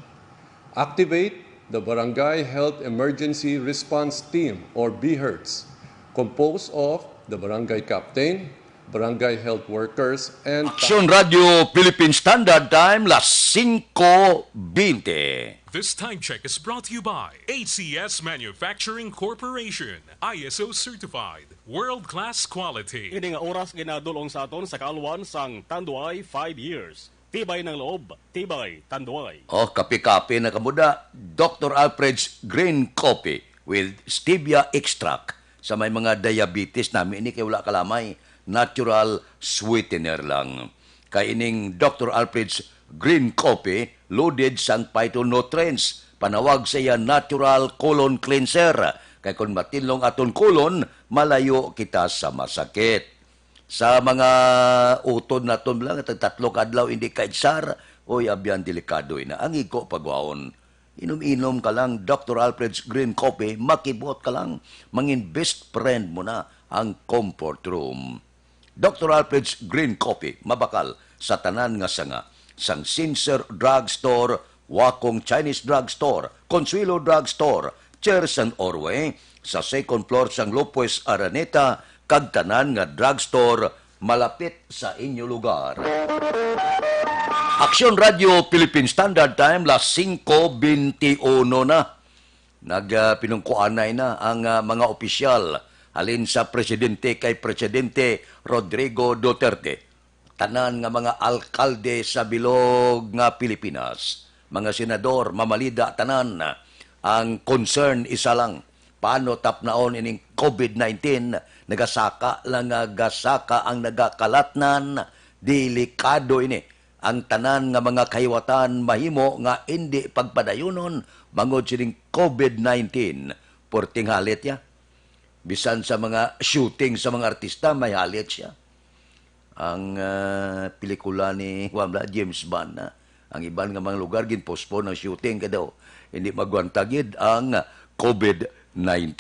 activate the Barangay Health Emergency Response Team, or BHERTS, composed of the Barangay Captain, Barangay Health Workers, and Action Radio Philippine Standard Time, las 5:20. This time check is brought to you by ACS Manufacturing Corporation, ISO certified, world-class quality. Ini nga oras ginadulong sa aton sa kaalwan sang Tanduay 5 years. Tibay ng loob, tibay Tanduay. Oh, kape-kape na kamuda. Dr. Alfred's Green Coffee with stevia extract. Sa may mga diabetes namin, ini kay wala kalamay. Natural sweetener lang. Kay ining Dr. Alfred's Green Coffee, loaded sang phytonutrients. Panawag sa iya natural colon cleanser. Kay kung matinlong aton colon, malayo kita sa masakit. Sa mga utod naton lang, tatlong adlaw hindi kaidsar, oy abyan delikado na. Ang iko pagwaon. Inom-inom ka lang, Dr. Alfred's Green Coffee, makibot ka lang, mangin best friend mo na ang comfort room. Dr. Alfred's Green Coffee, mabakal sa tanan nga sanga, sang Sincer Drug Store, Wakong Chinese Drug Store, Consuelo Drug Store, Chair San Orwe, sa second floor sang Lopez Araneta, kag tanan nga drugstore malapit sa inyo lugar. Aksyon Radio Philippine Standard Time, las 5:21 na. Nagpinungkuanay na ang mga opisyal halin sa presidente kay Presidente Rodrigo Duterte. Tanan nga mga alkalde sa bilog nga Pilipinas, mga senador, mamalida, tanan, ang concern isa lang, paano tapnaon ining COVID-19, nagasaka lang gasaka ang nagakalatnan, delikado ini. Ang tanan nga mga kahiwatan mahimo nga hindi pagpadayunon bangod sining COVID-19. Porting halit ya. Bisan sa mga shooting sa mga artista, may halit siya. Ang pelikula ni James Bond, ang iban nga mga lugar ginpostpone ang shooting kadaw. Hindi magwantagid ang COVID-19.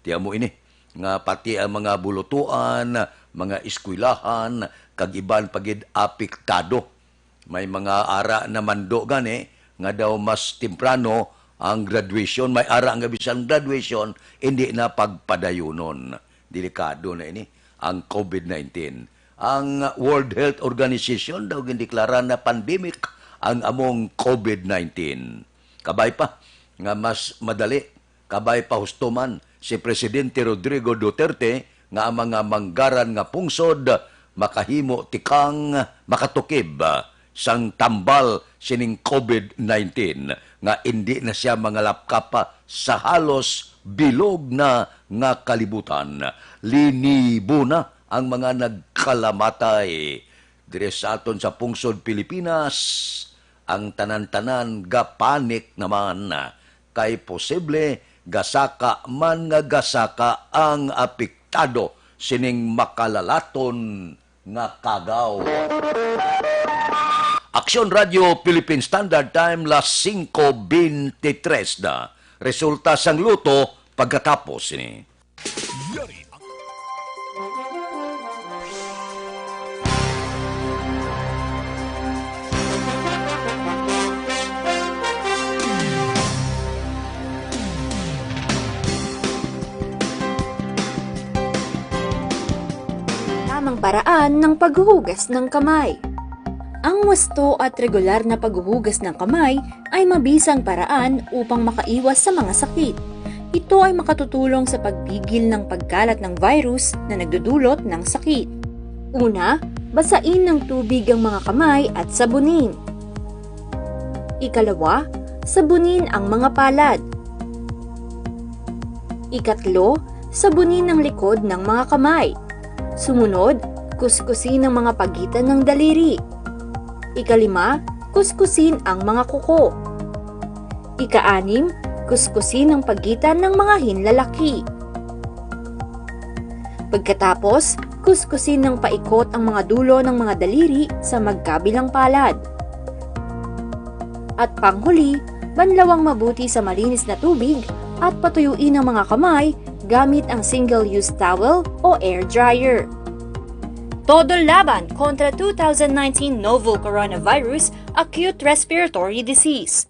Tiyan mo ini, nga pati ang mga bulutuan, mga eskwelahan, kag iban pagid apektado. May mga ara na mando gani, nga daw mas temprano ang graduation, may ara nga bisan graduation, hindi na pagpadayunon. Delikado na ini, ang COVID-19. Ang World Health Organization daw gindeklara na pandemic ang among COVID-19. Kabay pa, nga mas madali, kabay pa hustuman si Presidente Rodrigo Duterte nga ang mga manggaran nga pungsod makahimo tikang makatukib sang tambal sining COVID-19 nga hindi na siya mga lapkapa sa halos bilog na nga kalibutan. Linibo na ang mga nagkalamatay. Dire sa aton sa pungsod Pilipinas, ang tanan-tanan gapanik naman kay posible gasaka man nga gasaka ang apektado sining makalalaton nga kagaw. Aksyon Radio Philippine Standard Time, las 5:23 na. Resulta sang luto pagkatapos ini. Tamang paraan ng paghuhugas ng kamay. Ang wasto at regular na paghuhugas ng kamay ay mabisang paraan upang makaiwas sa mga sakit. Ito ay makatutulong sa pagpigil ng pagkalat ng virus na nagdudulot ng sakit. Una, basain ng tubig ang mga kamay at sabunin. Ikalawa, sabunin ang mga palad. Ikatlo, sabunin ang likod ng mga kamay. Sumunod, kuskusin ang mga pagitan ng daliri. Ikalima, kuskusin ang mga kuko. Ika-anim, kuskusin ang pagitan ng mga hinlalaki. Pagkatapos, kuskusin ng paikot ang mga dulo ng mga daliri sa magkabilang palad. At panghuli, banlawang mabuti sa malinis na tubig at patuyuin ang mga kamay gamit ang single-use towel o air dryer. Todo laban kontra 2019 novel coronavirus acute respiratory disease.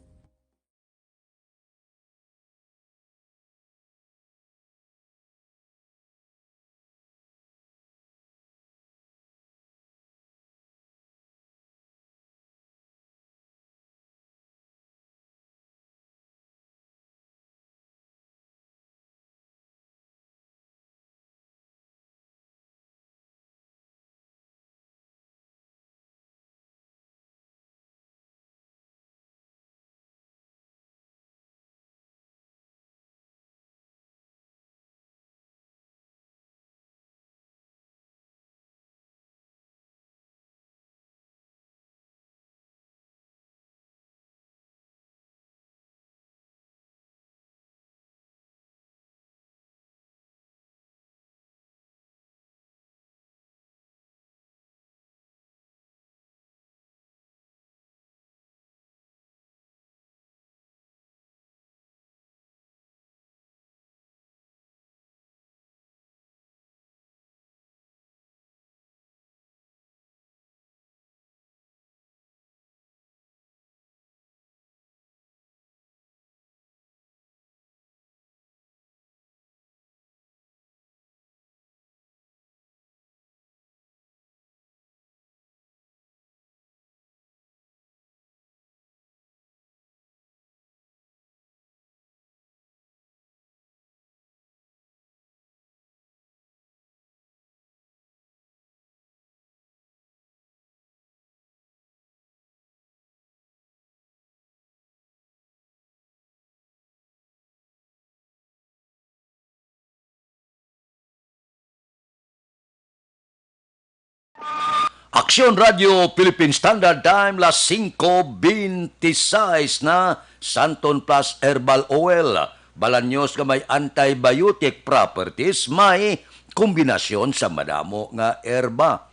Aksyon Radio Philippine Standard Time las 5:26 na Santon Plus Herbal Oil. Balanyos nga may antibiotic properties, may kombinasyon sa madamo nga herba.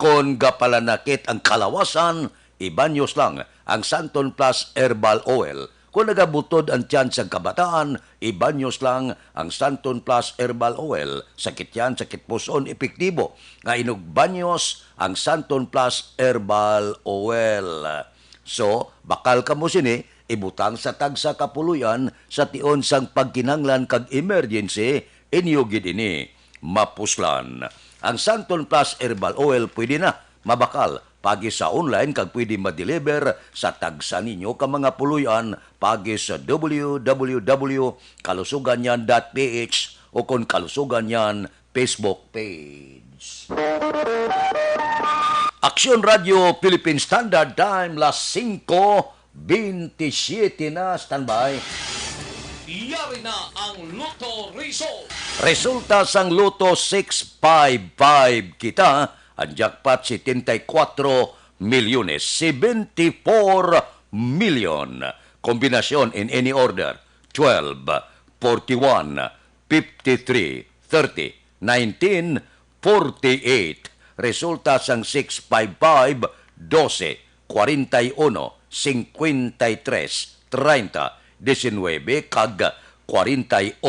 Kon gapalanakit ang kalawasan, ibanyos lang ang Santon Plus Herbal Oil. Kung nagabutod ang tiyan sa kabataan, ibanyos lang ang Santon Plus Herbal Oil. Sakit yan, sakit puson, epektibo. Nga inugbanyos ang Santon Plus Herbal Oil. So, bakal ka mo sini, ibutang sa tagsa kapuluyan sa tion sang pagkinanglan kag emergency, inyo gid ini mapuslan. Ang Santon Plus Herbal Oil pwede na mabakal pagi sa online kag pwede ma-deliver sa tagsa ninyo ka mga puluyan pagi sa www.kalusuganyan.ph o kung Kalusuganyan Facebook page. Aksyon Radio Philippine Standard Time las 5:27 na. Standby. Iyari na ang Lotto Result. Resulta sang Lotto 655 kita. Ang jackpot 74 milyones, 74 million. Kombinasyon in any order, 12, 41, 53, 30, 19, 48. Resulta sang 655, 12, 41, 53, 30, 19, kag 48.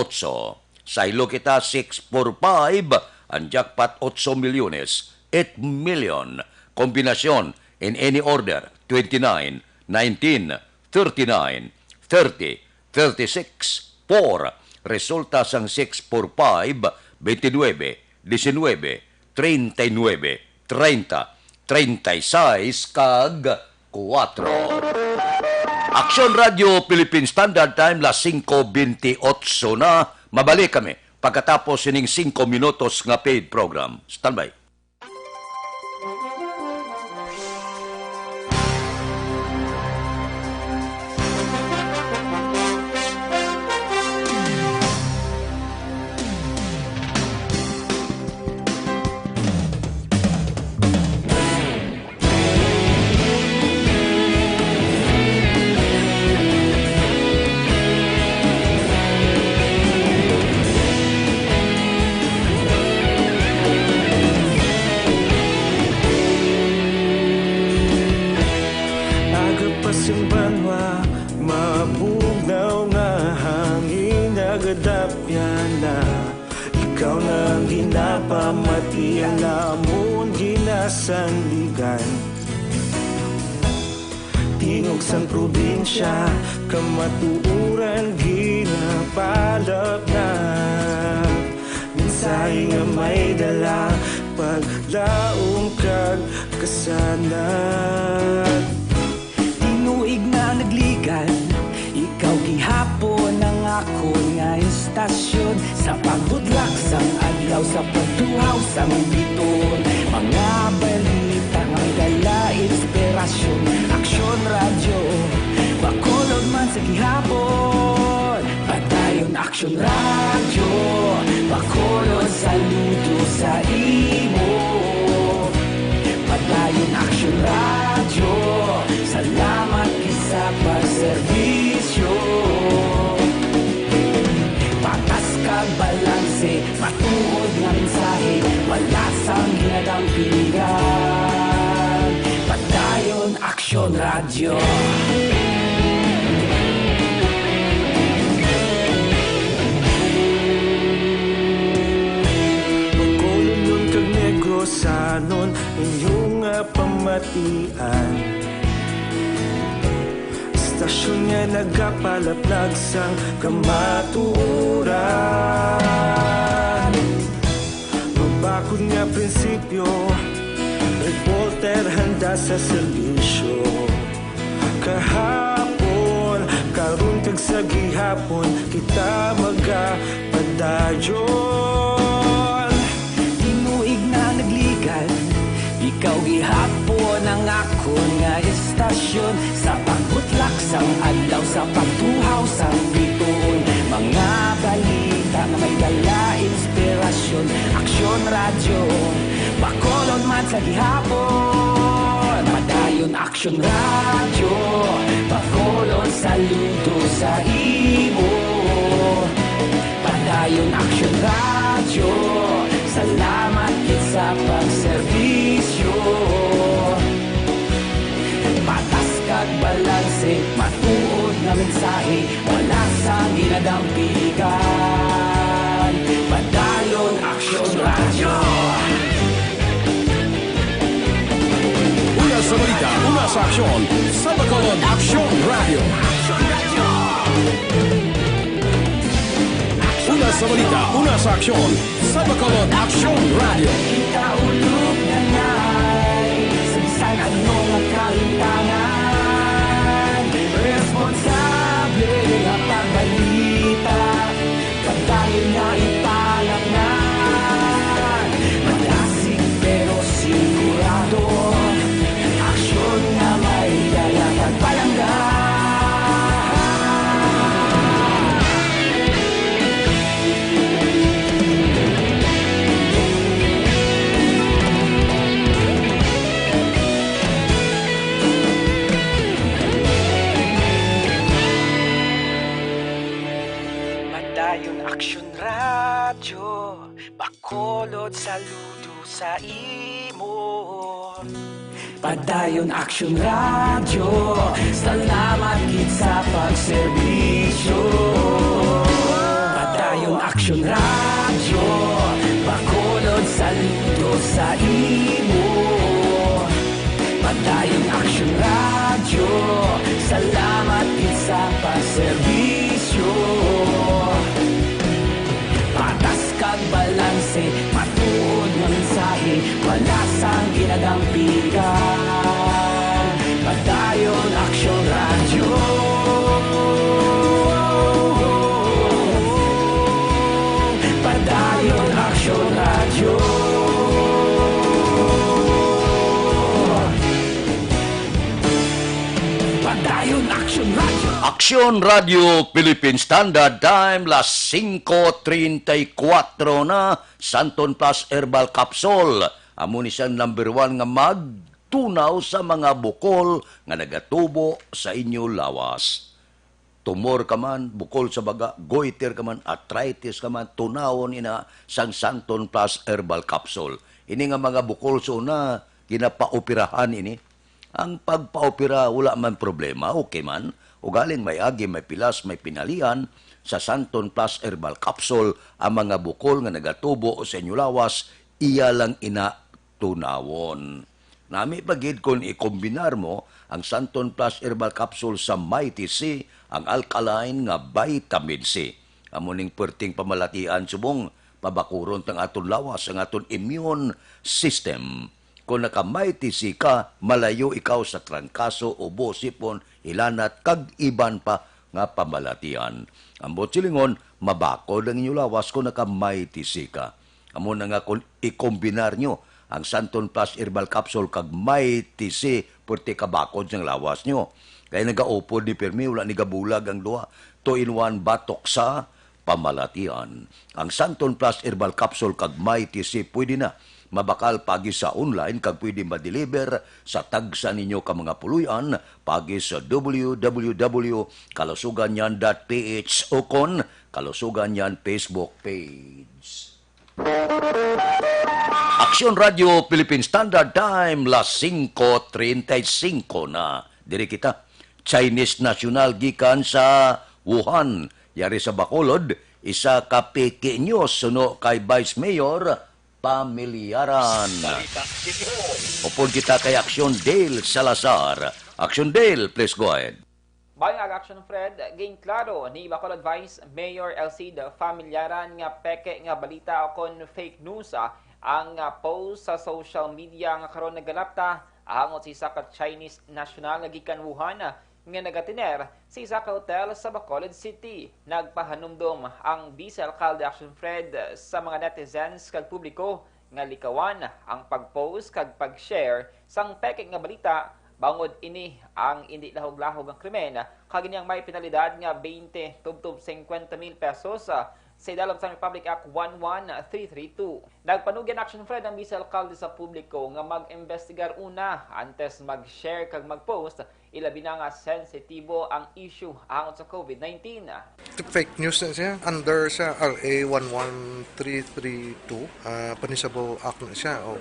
Sa ilo kita 645, ang jackpot 8 milyones, 8 million. Kombinasyon in any order, 29, 19, 39, 30, 36, 4. Resulta sang 645, 29, 19, 39, 30, 36, kag 4. Aksyon Radio Philippine Standard Time, las 5:28 na. Mabalik kami pagkatapos sining 5 minutos nga paid program. Standby. Ikaw nang ginapamati, alamon ginasandigan. Tingog sang probinsya, kamatuuran ginapalap na. Minsay nga may dala, paglaong kag kasanat. Tinuig na nagligan, ikaw gihapon ang ako nga istasyon. Sa pagbudlak sang adlaw, sa pagtuhaw sang biton. Mga balita nga dala inspirasyon. Aksyon radyo, bakolod man sa gihapon. Padayon aksyon radyo, bakolod saludo sa imo. Padayon aksyon radyo, salamat isa pagserbisyo. Patas kag balanse, matuod nga mensahe, wala sang ginadampingan. Padayon aksyon radyo. Pagkolon kag Negrosanon, inyong pamatian. Stasyon nga nagapalaplag sang kamatuuran. Mabakod nga prinsipyo, reporter handa sa serbisyo. Kahapon, karon kag sa gihapon, kita magapadayon. Tinuig na nagligan, ikaw gihapon ang ako nga istasyon. Sa pagbutlak sang adlaw, sa pagtuhaw sang biton. Mga balita nga may dala inspirasyon. Aksyon radyo, bakolod Salamat sa gihapon. Padayon Action Radio, Bacolod saludo sa imo. Padayon Action Radio, salamat gid sa pagserbisyo. Patas kag balanse, matuod nga mensahe, wala sa ginadampigan. Padayon Action Radio. Una sa balita, una sa aksyon, sa Bacolod Action Radio. Una sa balita, una sa aksyon, sa Bacolod Action Radio. Kaulog na ngay, sagsan anong ang kalintangan. Responsable nga pagbalita, pagdayon nga ipalangan. Malasig pero sigurado, aksyon na may dala pagpalanggan. Madayong Action Radio, Bacolod saludo sa imo. Padayon Action Radio, salamat gid sa pagserbisyo. Padayon Action Radio, Bacolod saludo sa imo. Padayon Action Radio, salamat gid sa pagserbisyo. Patas kag balanse, matuod nga mensahe, wala sang ginadampigan. Padayon Action Radio. Padayon Action Radio. Padayon Action Radio. Aksyon Radio Philippine Standard Time, las 5:34 na, Santon Plus Herbal Capsule. Amo ni siyang number 1 nga magtunaw sa mga bukol nga nagatubo sa inyo lawas. Tumor ka man, bukol sa baga, goiter ka man, arthritis ka man, tunawon ina sang Santon Plus Herbal Capsule. Ini nga mga bukol so na ginapaoperahan ini. Ang pagpaopera, wala man problema, okay man. O galing may agi, may pilas, may pinalian, sa Santon Plus Herbal Capsule, ang mga bukol nga nagatubo sa inyo lawas, iya lang inatunawon. Nami pagid kung ikombinar mo ang Santon Plus Herbal Capsule sa Mighty C, ang alkaline nga vitamin C. Amuning perting pamalatian subong, pabakuron tang aton lawas, ang aton immune system. Kung naka-Mighty C ka, malayo ikaw sa trangkaso, ubo, sipon, ilanat, kag iban pa nga pamalatian. Ang botsilingon, mabakod ang inyo lawas kung naka-Mighty C ka. Amo na nga kung ikombinar nyo ang Santon Plus Herbal Capsule kag Mighty C, purti kabakod ng lawas nyo. Kaya nagaupod ni Permi, wala ni gabulag ang duha. 2-in-1 batok sa pamalatian. Ang Santon Plus Herbal Capsule kag Mighty C, pwede na mabakal pagi sa online kag pwede ma-deliver sa tagsa ninyo ka mga puluyan pagi sa www.kalusuganyan.ph o kon Kalusuganyan Facebook page. Aksyon Radio Philippine Standard Time, las 5:35 na. Diri kita, Chinese national gikan sa Wuhan. Yari sa Bacolod, isa ka Peke News, suno kay Vice Mayor Pamilyaran. Upod kita kay Aksyon Dale Salazar. Aksyon Dale, please go ahead. Bayang Action Fred, gain klaro ni Bacolod Vice Mayor Elcida Familyaran nga peke nga balita kon fake news ang post sa social media nga karon nagalapta hangot si isa ka Chinese national nga gikan Wuhan nga nagatiner sa isa ka hotel sa Bacolod City. Nagpahanumdom ang Vice Alcalde Action Fred sa mga netizens kag publiko nga likawan ang pag-post kag pag-share sang peke nga balita bangod ini ang hindi lahog-lahog ang krimen kag inyang may penalidad nga 20 tubtob 50,000 pesos sa idalom sa Republic Act 11332. Nagpanugyan action Fred ang bisa alkalde sa publiko nga mag-investigar una antes mag-share kag mag-post ilabi na nga sensitibo ang issue hangot sa COVID-19. Fake news na siya under sa RA 11332 Punishable Act na siya of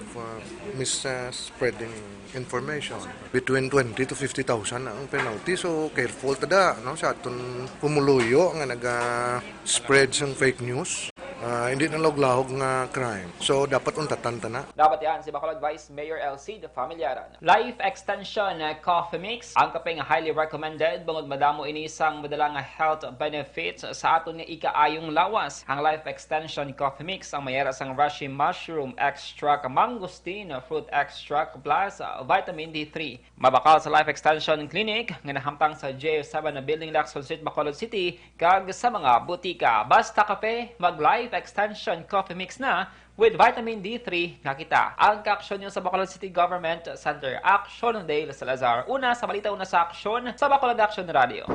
spreading information. Between 20 to 50,000 ang penalty, so careful tada no sa aton pumuluyo nga naga-spread sang fake news. Hindi na laog-lahog nga crime. So, dapat untatan na. Dapat yan si Bacolod Vice Mayor LC de Familiaran. Life Extension Coffee Mix, ang kape nga highly recommended bungod madamo inisang madalang health benefits sa aton nga ikaayong lawas. Ang Life Extension Coffee Mix ang mayara sang Reishi Mushroom Extract, Mangosteen Fruit Extract plus Vitamin D3. Mabakal sa Life Extension Clinic nga nahamtang sa J7 na Building Lacson Street, Bacolod City kag sa mga butika. Basta kape, mag-Life Extension Coffee Mix na with Vitamin D3 nga kita. Ang ka-aksyon nyo sa Bacolod City Government Center. Action Dale Salazar. Una sa balita, una sa aksyon sa Bacolod Action Radio.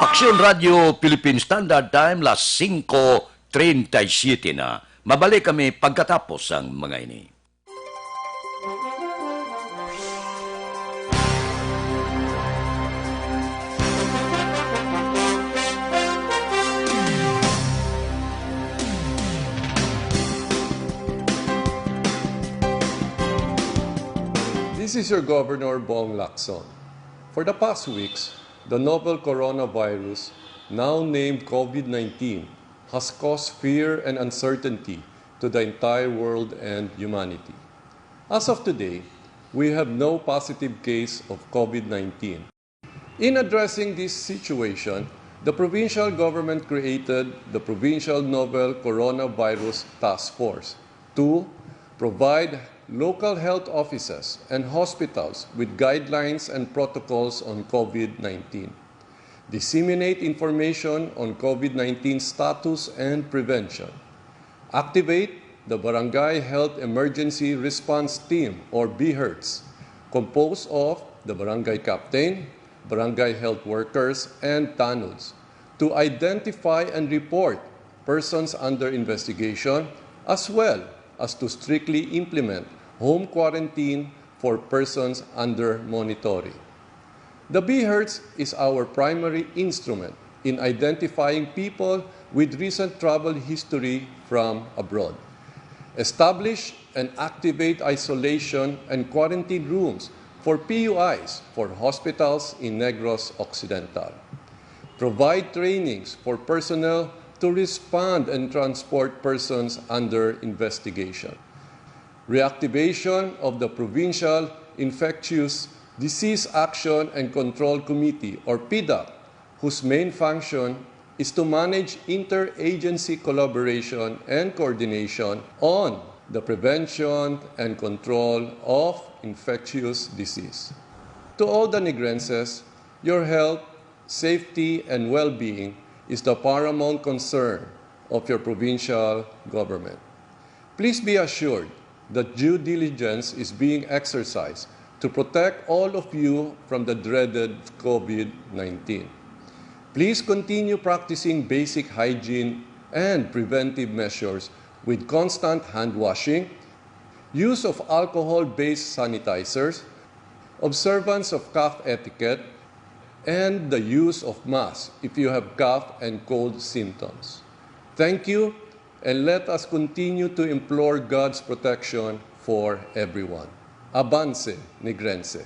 Action Radio Philippine Standard Time, las 5:37 na. Mabalik kami pagkatapos ang mga ini. This is your Governor Bong Lacson. For the past weeks, the novel coronavirus, now named COVID-19, has caused fear and uncertainty to the entire world and humanity. As of today, we have no positive case of COVID-19. In addressing this situation, the provincial government created the Provincial Novel Coronavirus Task Force to provide local health offices and hospitals with guidelines and protocols on COVID-19, disseminate information on COVID-19 status and prevention, activate the Barangay Health Emergency Response Team or BHERTS, composed of the barangay captain, barangay health workers, and TANUDs, to identify and report persons under investigation, as well as to strictly implement home quarantine for persons under monitoring. The BHERTS is our primary instrument in identifying people with recent travel history from abroad. Establish and activate isolation and quarantine rooms for PUIs for hospitals in Negros Occidental. Provide trainings for personnel to respond and transport persons under investigation. Reactivation of the Provincial Infectious Disease Action and Control Committee, or PIDAC, whose main function is to manage interagency collaboration and coordination on the prevention and control of infectious disease. To all the Negrenses, your health, safety, and well-being is the paramount concern of your provincial government. Please be assured that due diligence is being exercised to protect all of you from the dreaded COVID-19. Please continue practicing basic hygiene and preventive measures with constant hand washing, use of alcohol-based sanitizers, observance of cough etiquette, and the use of masks if you have cough and cold symptoms. Thank you, and let us continue to implore God's protection for everyone. Avance, Negrense.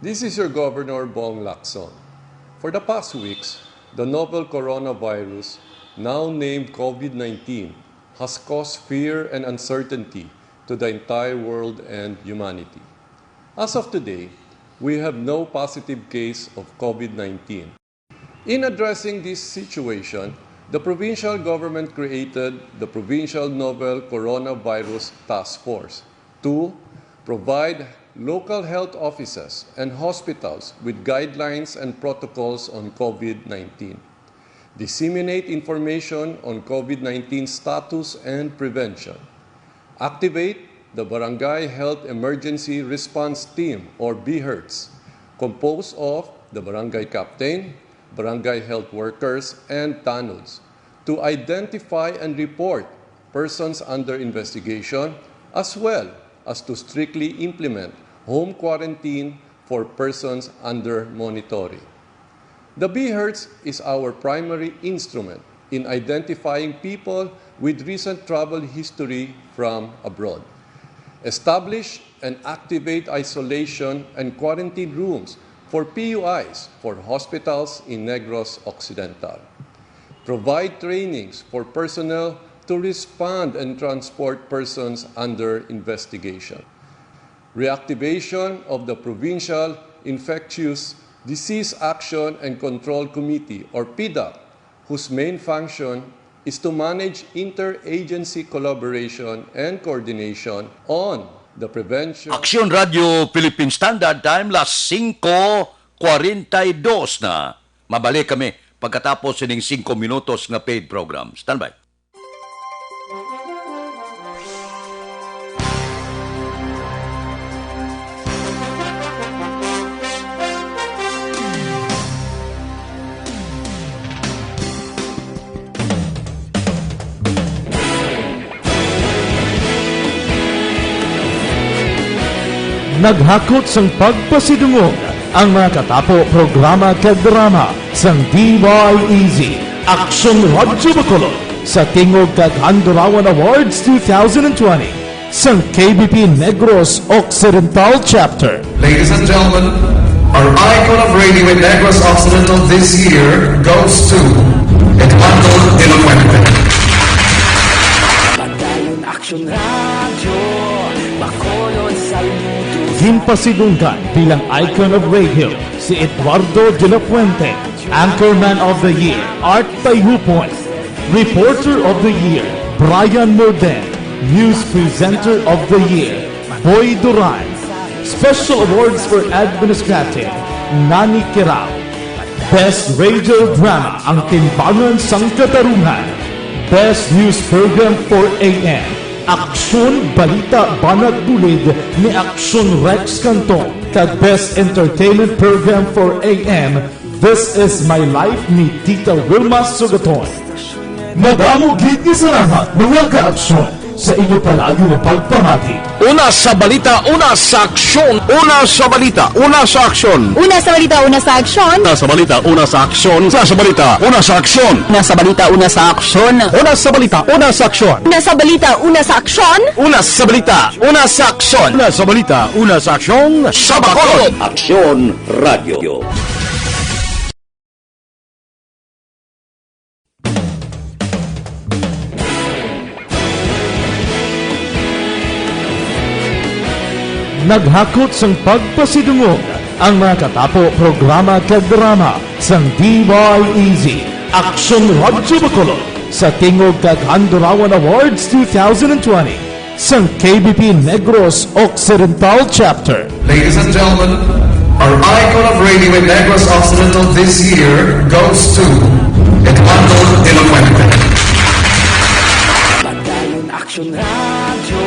This is your Governor Bong Lacson. For the past weeks, the novel coronavirus, now named COVID-19, has caused fear and uncertainty to the entire world and humanity. As of today, we have no positive case of COVID-19. In addressing this situation, the provincial government created the Provincial Novel Coronavirus Task Force to provide local health offices and hospitals with guidelines and protocols on COVID-19, disseminate information on COVID-19 status and prevention, activate the Barangay Health Emergency Response Team or BHERTS, composed of the barangay captain, barangay health workers, and tanuds to identify and report persons under investigation, as well as to strictly implement home quarantine for persons under monitoring. The BHERTS is our primary instrument in identifying people with recent travel history from abroad. Establish and activate isolation and quarantine rooms for PUIs for hospitals in Negros Occidental. Provide trainings for personnel to respond and transport persons under investigation. Reactivation of the Provincial Infectious Disease Action and Control Committee, or PIDAC, whose main function is to manage interagency collaboration and coordination on the prevention. Aksyon Radio Philippine Standard Time, las 5:42 na. Mabalik kami pagkatapos sining 5 minutos nga paid program. Standby. Naghakot sang pagpasidungog ang mga katapo programa kag drama sang DYEZ Aksyon Radyo Bacolod sa Tingog kag Handurawan Awards 2020 sang KBP Negros Occidental Chapter. Ladies and gentlemen, our icon of radio in Negros Occidental this year goes to Eduardo de la Fuente. Padayon Aksyon Radio Bacolod Salud. Himpasidunggan bilang icon of radio si Eduardo de la Fuente, Anchorman of the Year, Art Tayupon, Reporter of the Year, Brian Morden, News Presenter of the Year, Boy Duran, Special Awards for Administrative, Nani Kirao, Best Radio Drama, Ang Timbangan sang Katarungan, Best News Program for AM, Aksyon Balita Banat Bulid ni Aksyon Rex Canton, kag Best Entertainment Program for AM, This Is My Life ni Tita Wilma Sugaton. Madamo gid ni salamat mga kaaksyon sa inyo palagi na pagpamati. Una sa balita, una sa aksyon. Una sa balita, una sa aksyon. Una sa balita, una sa aksyon. Una sa balita, una sa aksyon. Una sa balita, una sa aksyon. Una sa balita, una sa aksyon. Una sa balita, una sa aksyon. Una sa balita, una sa aksyon. Una sa balita, una sa aksyon. Una sa balita, una sa aksyon. Sa Bacolod. Aksyon Radio. Naghakot sang pagpasidungog ang mga katapo programa kag drama sang DYEZ Aksyon Radyo Bacolod sa Tingog kag Handurawan Awards 2020 sang KBP Negros Occidental Chapter. Ladies and gentlemen, our icon of radio in Negros Occidental this year goes to Eduardo de la Fuente. Padayon Aksyon Radio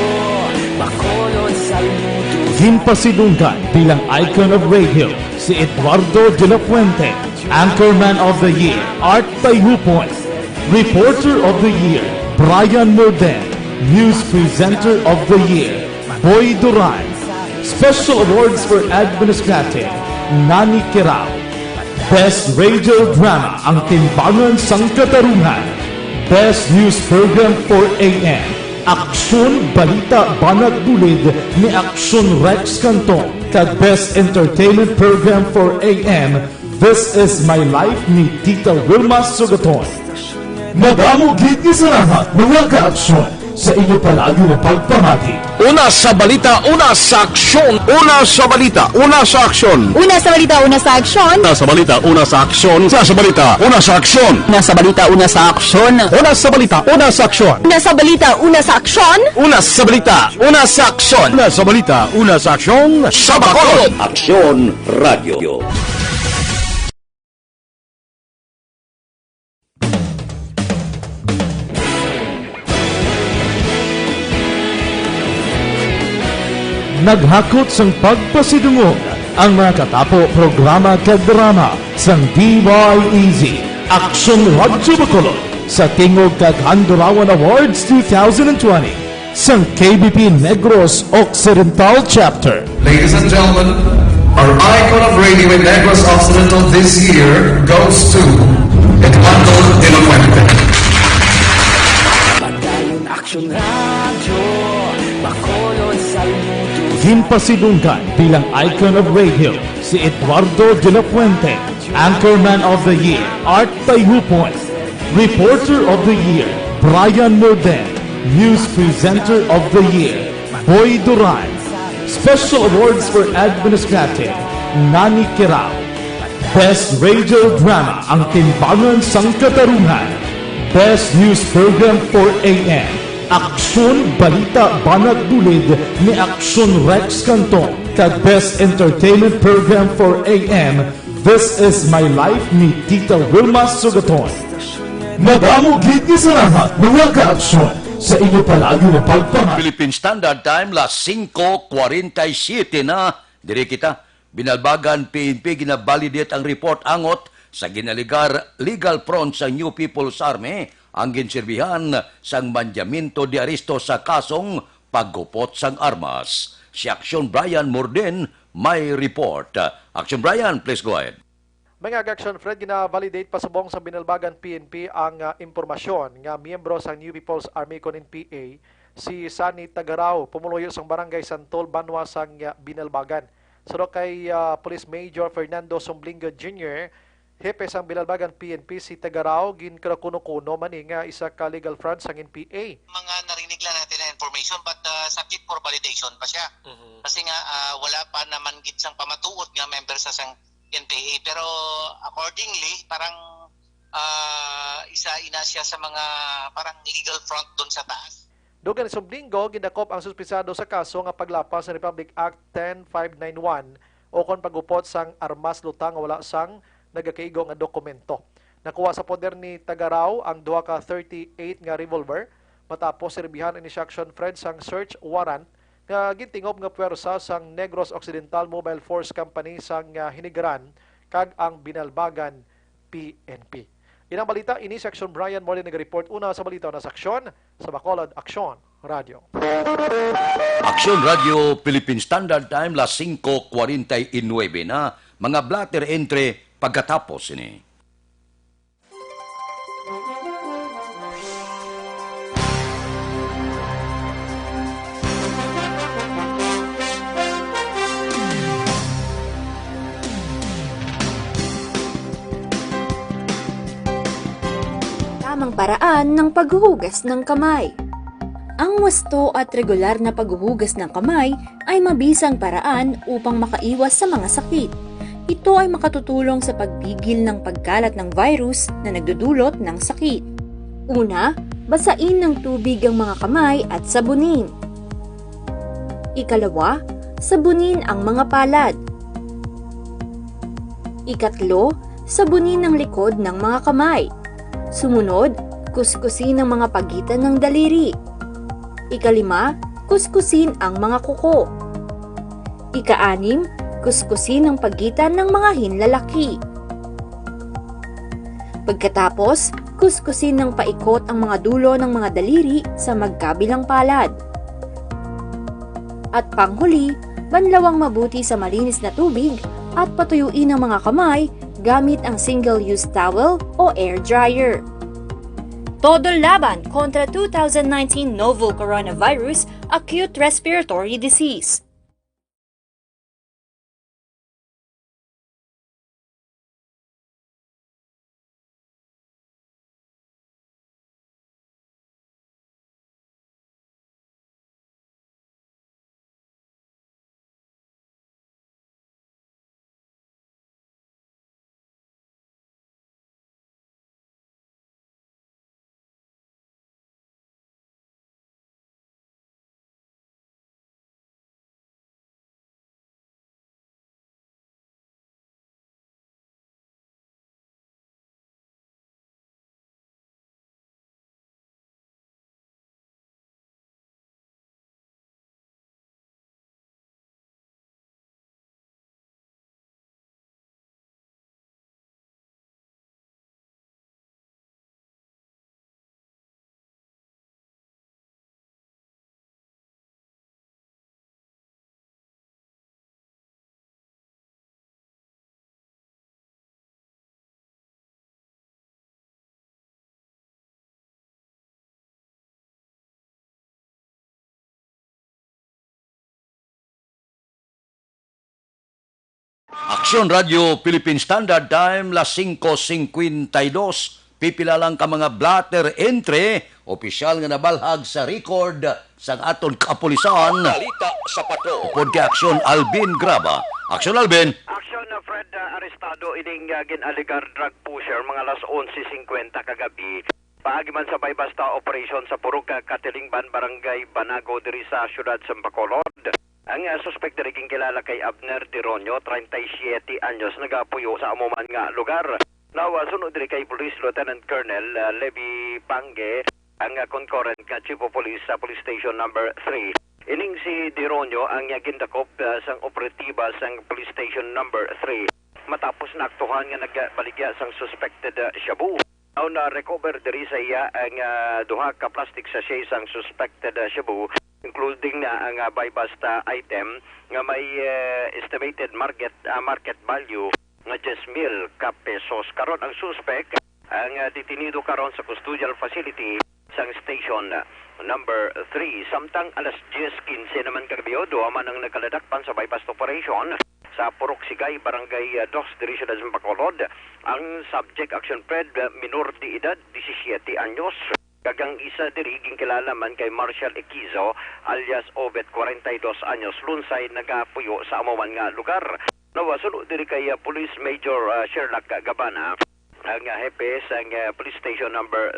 Bacolod Salud. Himpasidunggan bilang icon of radio si Eduardo de la Fuente, Anchorman of the Year, Art Tayupon, Reporter of the Year, Brian Morden, News Presenter of the Year, Boy Duran, Special Awards for Administrative, Nani Kirao, Best Radio Drama, Ang Timbangan sang Katarungan, Best News Program for AM, Aksyon Balita Banat Bulid ni Aksyon Rex Canton, kag Best Entertainment Program for AM, This Is My Life ni Tita Wilma Sugaton. Madamo gid ni salamat mga kaaksyon sa inyo palagi na pagpamati. Una sa balita, una sa aksyon. Una sa balita, una sa aksyon. Una sa balita, una sa aksyon. Una sa balita, una sa aksyon. Una sa balita, una sa aksyon. Una sa balita, una sa aksyon. Una sa balita, una sa aksyon. Una sa balita, una sa aksyon. Una sa balita, una sa aksyon. Una sa balita, una sa aksyon. Sa Bacolod. Aksyon Radio. Naghakot sang pagpasidungog ang mga katapo programa kag drama sang DYEZ Action Radyo Bacolod sa Tingog kag Handurawan Awards 2020 sang KBP Negros Occidental Chapter. Ladies and gentlemen, our icon of radio in Negros Occidental this year goes to Edmundo de la Fuente. Padayon Action Radio, Bacolod saludo. Ginpasidunggan bilang icon of radio si Eduardo de la Fuente, Anchorman of the Year Art Tayupon, Reporter of the Year Brian Morden, News Presenter of the Year Boy Duran, Special Awards for Administrative Nani Kirao, Best Radio Drama ang Timbangan sang Katarungan, Best News Program for AM Aksyon Balita Banat Dulid ni Aksyon Rex Canton, kag Best Entertainment Program for AM This Is My Life ni Tita Wilma Sugaton. Madamo gid ni salamat mga ka-aksyon sa inyo palagi na pagpamahal. Philippine Standard Time, las 5:47 na. Diri kita, binalbagan PNP ginabalidate ang report angot sa ginaligar legal front sa New People's Army ang ginserbihan sang mandyamento di aresto sa kasong paggupot sang armas. Si Action Brian Morden may report. Action Brian, please go ahead. Mga action Fred, gina-validate pasubong sa binalbagan PNP ang impormasyon nga miyembro sa New People's Army kon NPA si Sani Tagaraw pumuluyo sang barangay Santol Banwa sang binalbagan. Suro kay Police Major Fernando Somblingo Jr., hepe sang binalbagan PNP si Tagaraw gin kuno-kuno man nga isa ka legal front sang NPA. Mga narinig lang natin na information but subject for validation pa siya. Kasi nga wala pa naman gid sang pamatuod nga member sa sang NPA, pero accordingly parang isa ina siya sa mga parang legal front doon sa taas. Dugan ni Somblingo gidakop ang suspisado sa kaso nga paglapas sa Republic Act 10591 o kon pagupot sang armas lutang wala sang nagakaigo nga dokumento. Nakuha sa poder ni Tagaraw ang duha ka 38 nga revolver matapos serbihan ini Action Fred sang search warrant nga gintingob nga puwersa sang Negros Occidental Mobile Force Company sang Hinigaran kag ang binalbagan PNP. Inang balita ini si Action Brian Morden nag-report una sa balita na saksyon sa Bacolod Action Radio. Action Radio Philippine Standard Time, las 5:49 na. Mga blatter entre pagkatapos ini. Tamang paraan ng paghuhugas ng kamay. Ang wasto at regular na paghuhugas ng kamay ay mabisang paraan upang makaiwas sa mga sakit. Ito ay makatutulong sa pagpigil ng pagkalat ng virus na nagdudulot ng sakit. Una, basain ng tubig ang mga kamay at sabunin. Ikalawa, sabunin ang mga palad. Ikatlo, sabunin ang likod ng mga kamay. Sumunod, kuskusin ang mga pagitan ng daliri. Ikalima, kuskusin ang mga kuko. Ika-anim, kuskusin ang pagitan ng mga hinlalaki. Pagkatapos, kuskusin ng paikot ang mga dulo ng mga daliri sa magkabilang palad. At panghuli, banlawang mabuti sa malinis na tubig at patuyuin ang mga kamay gamit ang single-use towel o air dryer. Todo laban kontra 2019 novel coronavirus acute respiratory disease. Action Radio Philippine Standard Time, las 5:52. Pipila lang ka mga blatter entry, opisyal nga nabalhag sa record sa aton kapulisan. Balita sa pato. Upod kay Action Alvin Graba. Action Alvin. Action na Fred arestado ining ginaligar drug pusher mga alas 11:50 kagabi. Paagi man sa basta operation sa Purug Katilingban, Barangay Banago diri sa siyudad sa Bacolod. Ang suspect diri kilala kay Abner Dironio, 37 anyos, nagapuyo sa amuman nga lugar. Now, sunod diri kay Police Lieutenant Colonel Levi Pange, ang concurrent nga Chief of Police sa Police Station number 3. Ining si Dironio ang gindakop sang operatiba sang Police Station number 3. Matapos naaktuhan nga nagbaligya sang suspected shabu. Now, na-recover diri sa iya ang duha ka plastic sachet sang suspected shabu, including na ang buy-basta item nga may estimated market value nga 10,000 ka pesos. Karon ang suspect ang detenido karon sa custodial facility sang station number 3. Samtang alas 10:15 naman kagabi, duha man ang nakaladakpan sa bypass operation sa Purok Sigay, Barangay Dos, diri sa Bacolod. Ang subject action Fred, minor de edad, 17 anyos. Kagang isa diri kilala man kay Marshall Equizo alias Obet, 42 anyos, lunsay nagapuyo sa amuman nga lugar. Nawasulo diri kay Police Major Sherlock Gabana, ang hepe sa Police Station number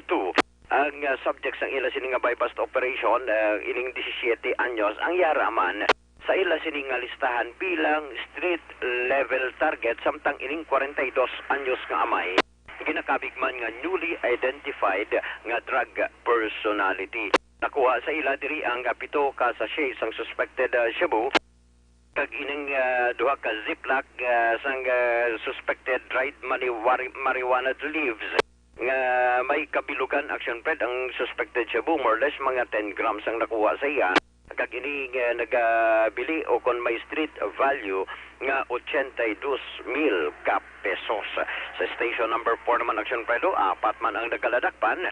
2. Ang subject sang ila sining bypass operation, ining 17 anyos, ang yaraman sa ila sining listahan bilang street level target, samtang ining 42 anyos nga amay ginakabigman nga newly identified nga drug personality. Nakuha sa ila diri ang 7 ka sachet sang suspected shabu, kag ining duha ka ziplock sang suspected dried marijuana leaves nga may kabilugan. Action Fred, ang suspected shabu more or less mga 10 grams ang nakuha sa iya. Kag ini nagabili o kon may street value nga 82,000 ka pesos. Sa station number 4 naman, Action Fredo, 4 man ang nagaladakpan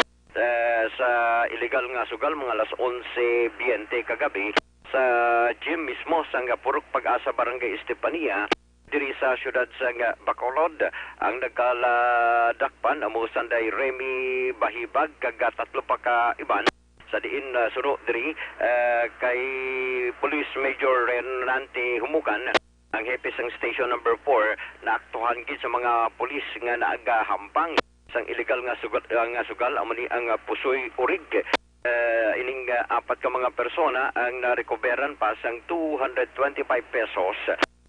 sa illegal nga sugal mga alas 11:20 kagabi sa gym mismo sa Purok Pag-asa, Barangay Estepania diri sa siyudad sa Bacolod. Ang nagaladakpan amo sanday Remy Bahibag kag 3 pa ka iban. Sa diin suno diri kay Police Major Renante Humukan, ang hepe sang station number 4, naaktuhan gid sa mga pulis nga naagahampang sang illegal nga sugal amo ni ang pusoy urig. Ining 4 ka mga persona ang narecoveran pa sang 225 pesos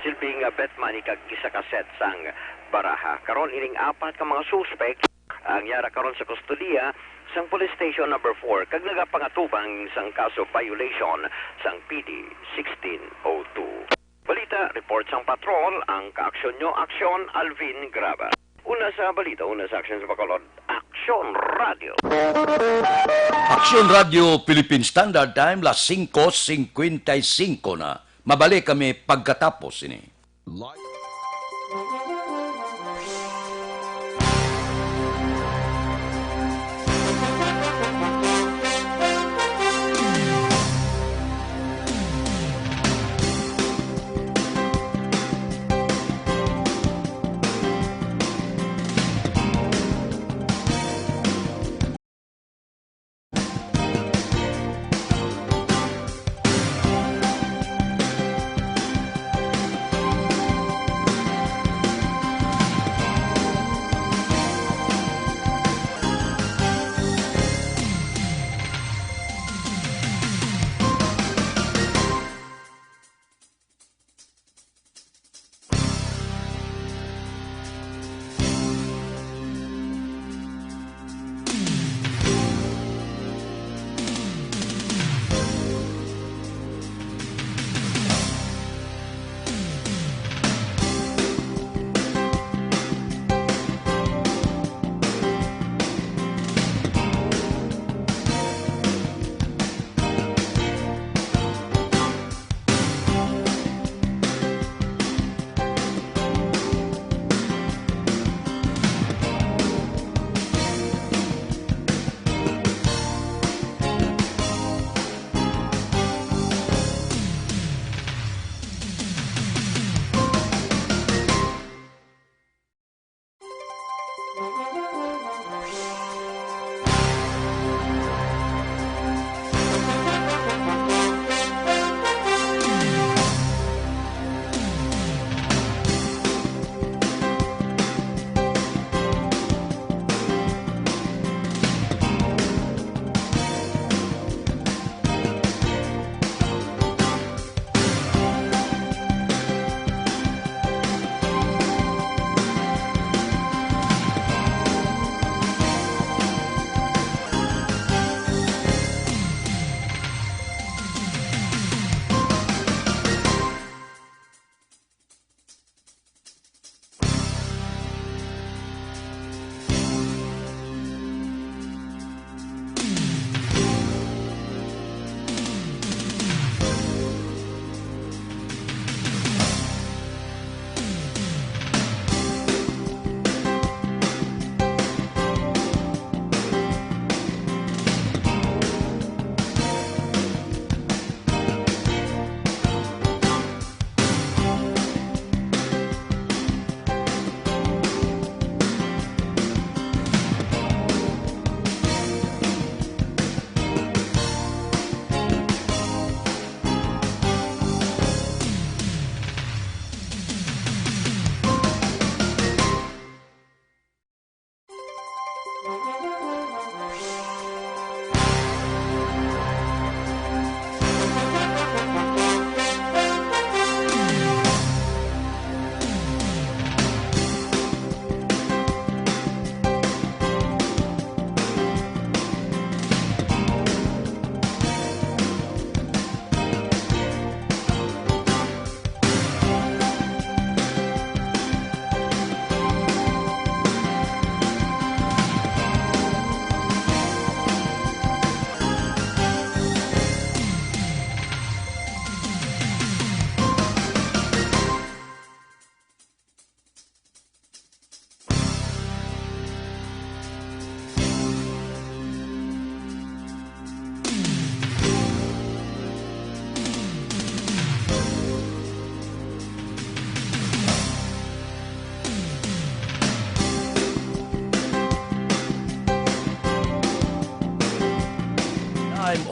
silbing bet money kag isa ka set sang baraha. Karon ining 4 ka mga suspect ang yara karon sa kustodiya sang Police Station number 4 kag nagapangatubang sang kaso violation sang PD 1602. Balita, report sang patrol, ang kaaksyon nyo, Aksyon Alvin Graba. Una sa balita, una sa aksyon sa Bacolod, Aksyon Radio. Action Radio Philippine Standard Time, las 5:55 na. Mabalik kami pagkatapos ini.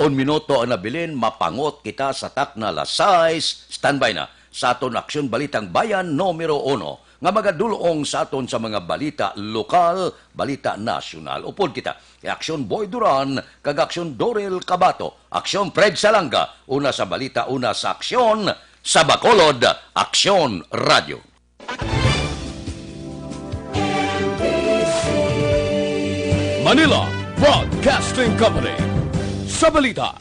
On minuto ang nabilin, mapangot kita sa takna lasais. Standby na sa aton aksyon balitang bayan numero 1 nga magadulong sa aton sa mga balita lokal, balita nasyonal. Upod kita, aksyon Boy Duran, kag aksyon Dorel Cabato, aksyon Fred Salanga, una sa balita, una sa aksyon, sa Bacolod, Aksyon Radio. Manila Broadcasting Company. Sa balita,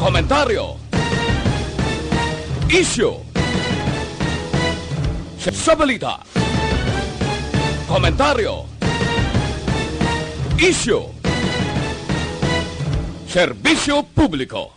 komentaryo, isyu. Sa balita, komentaryo, isyu, serbisyo publiko.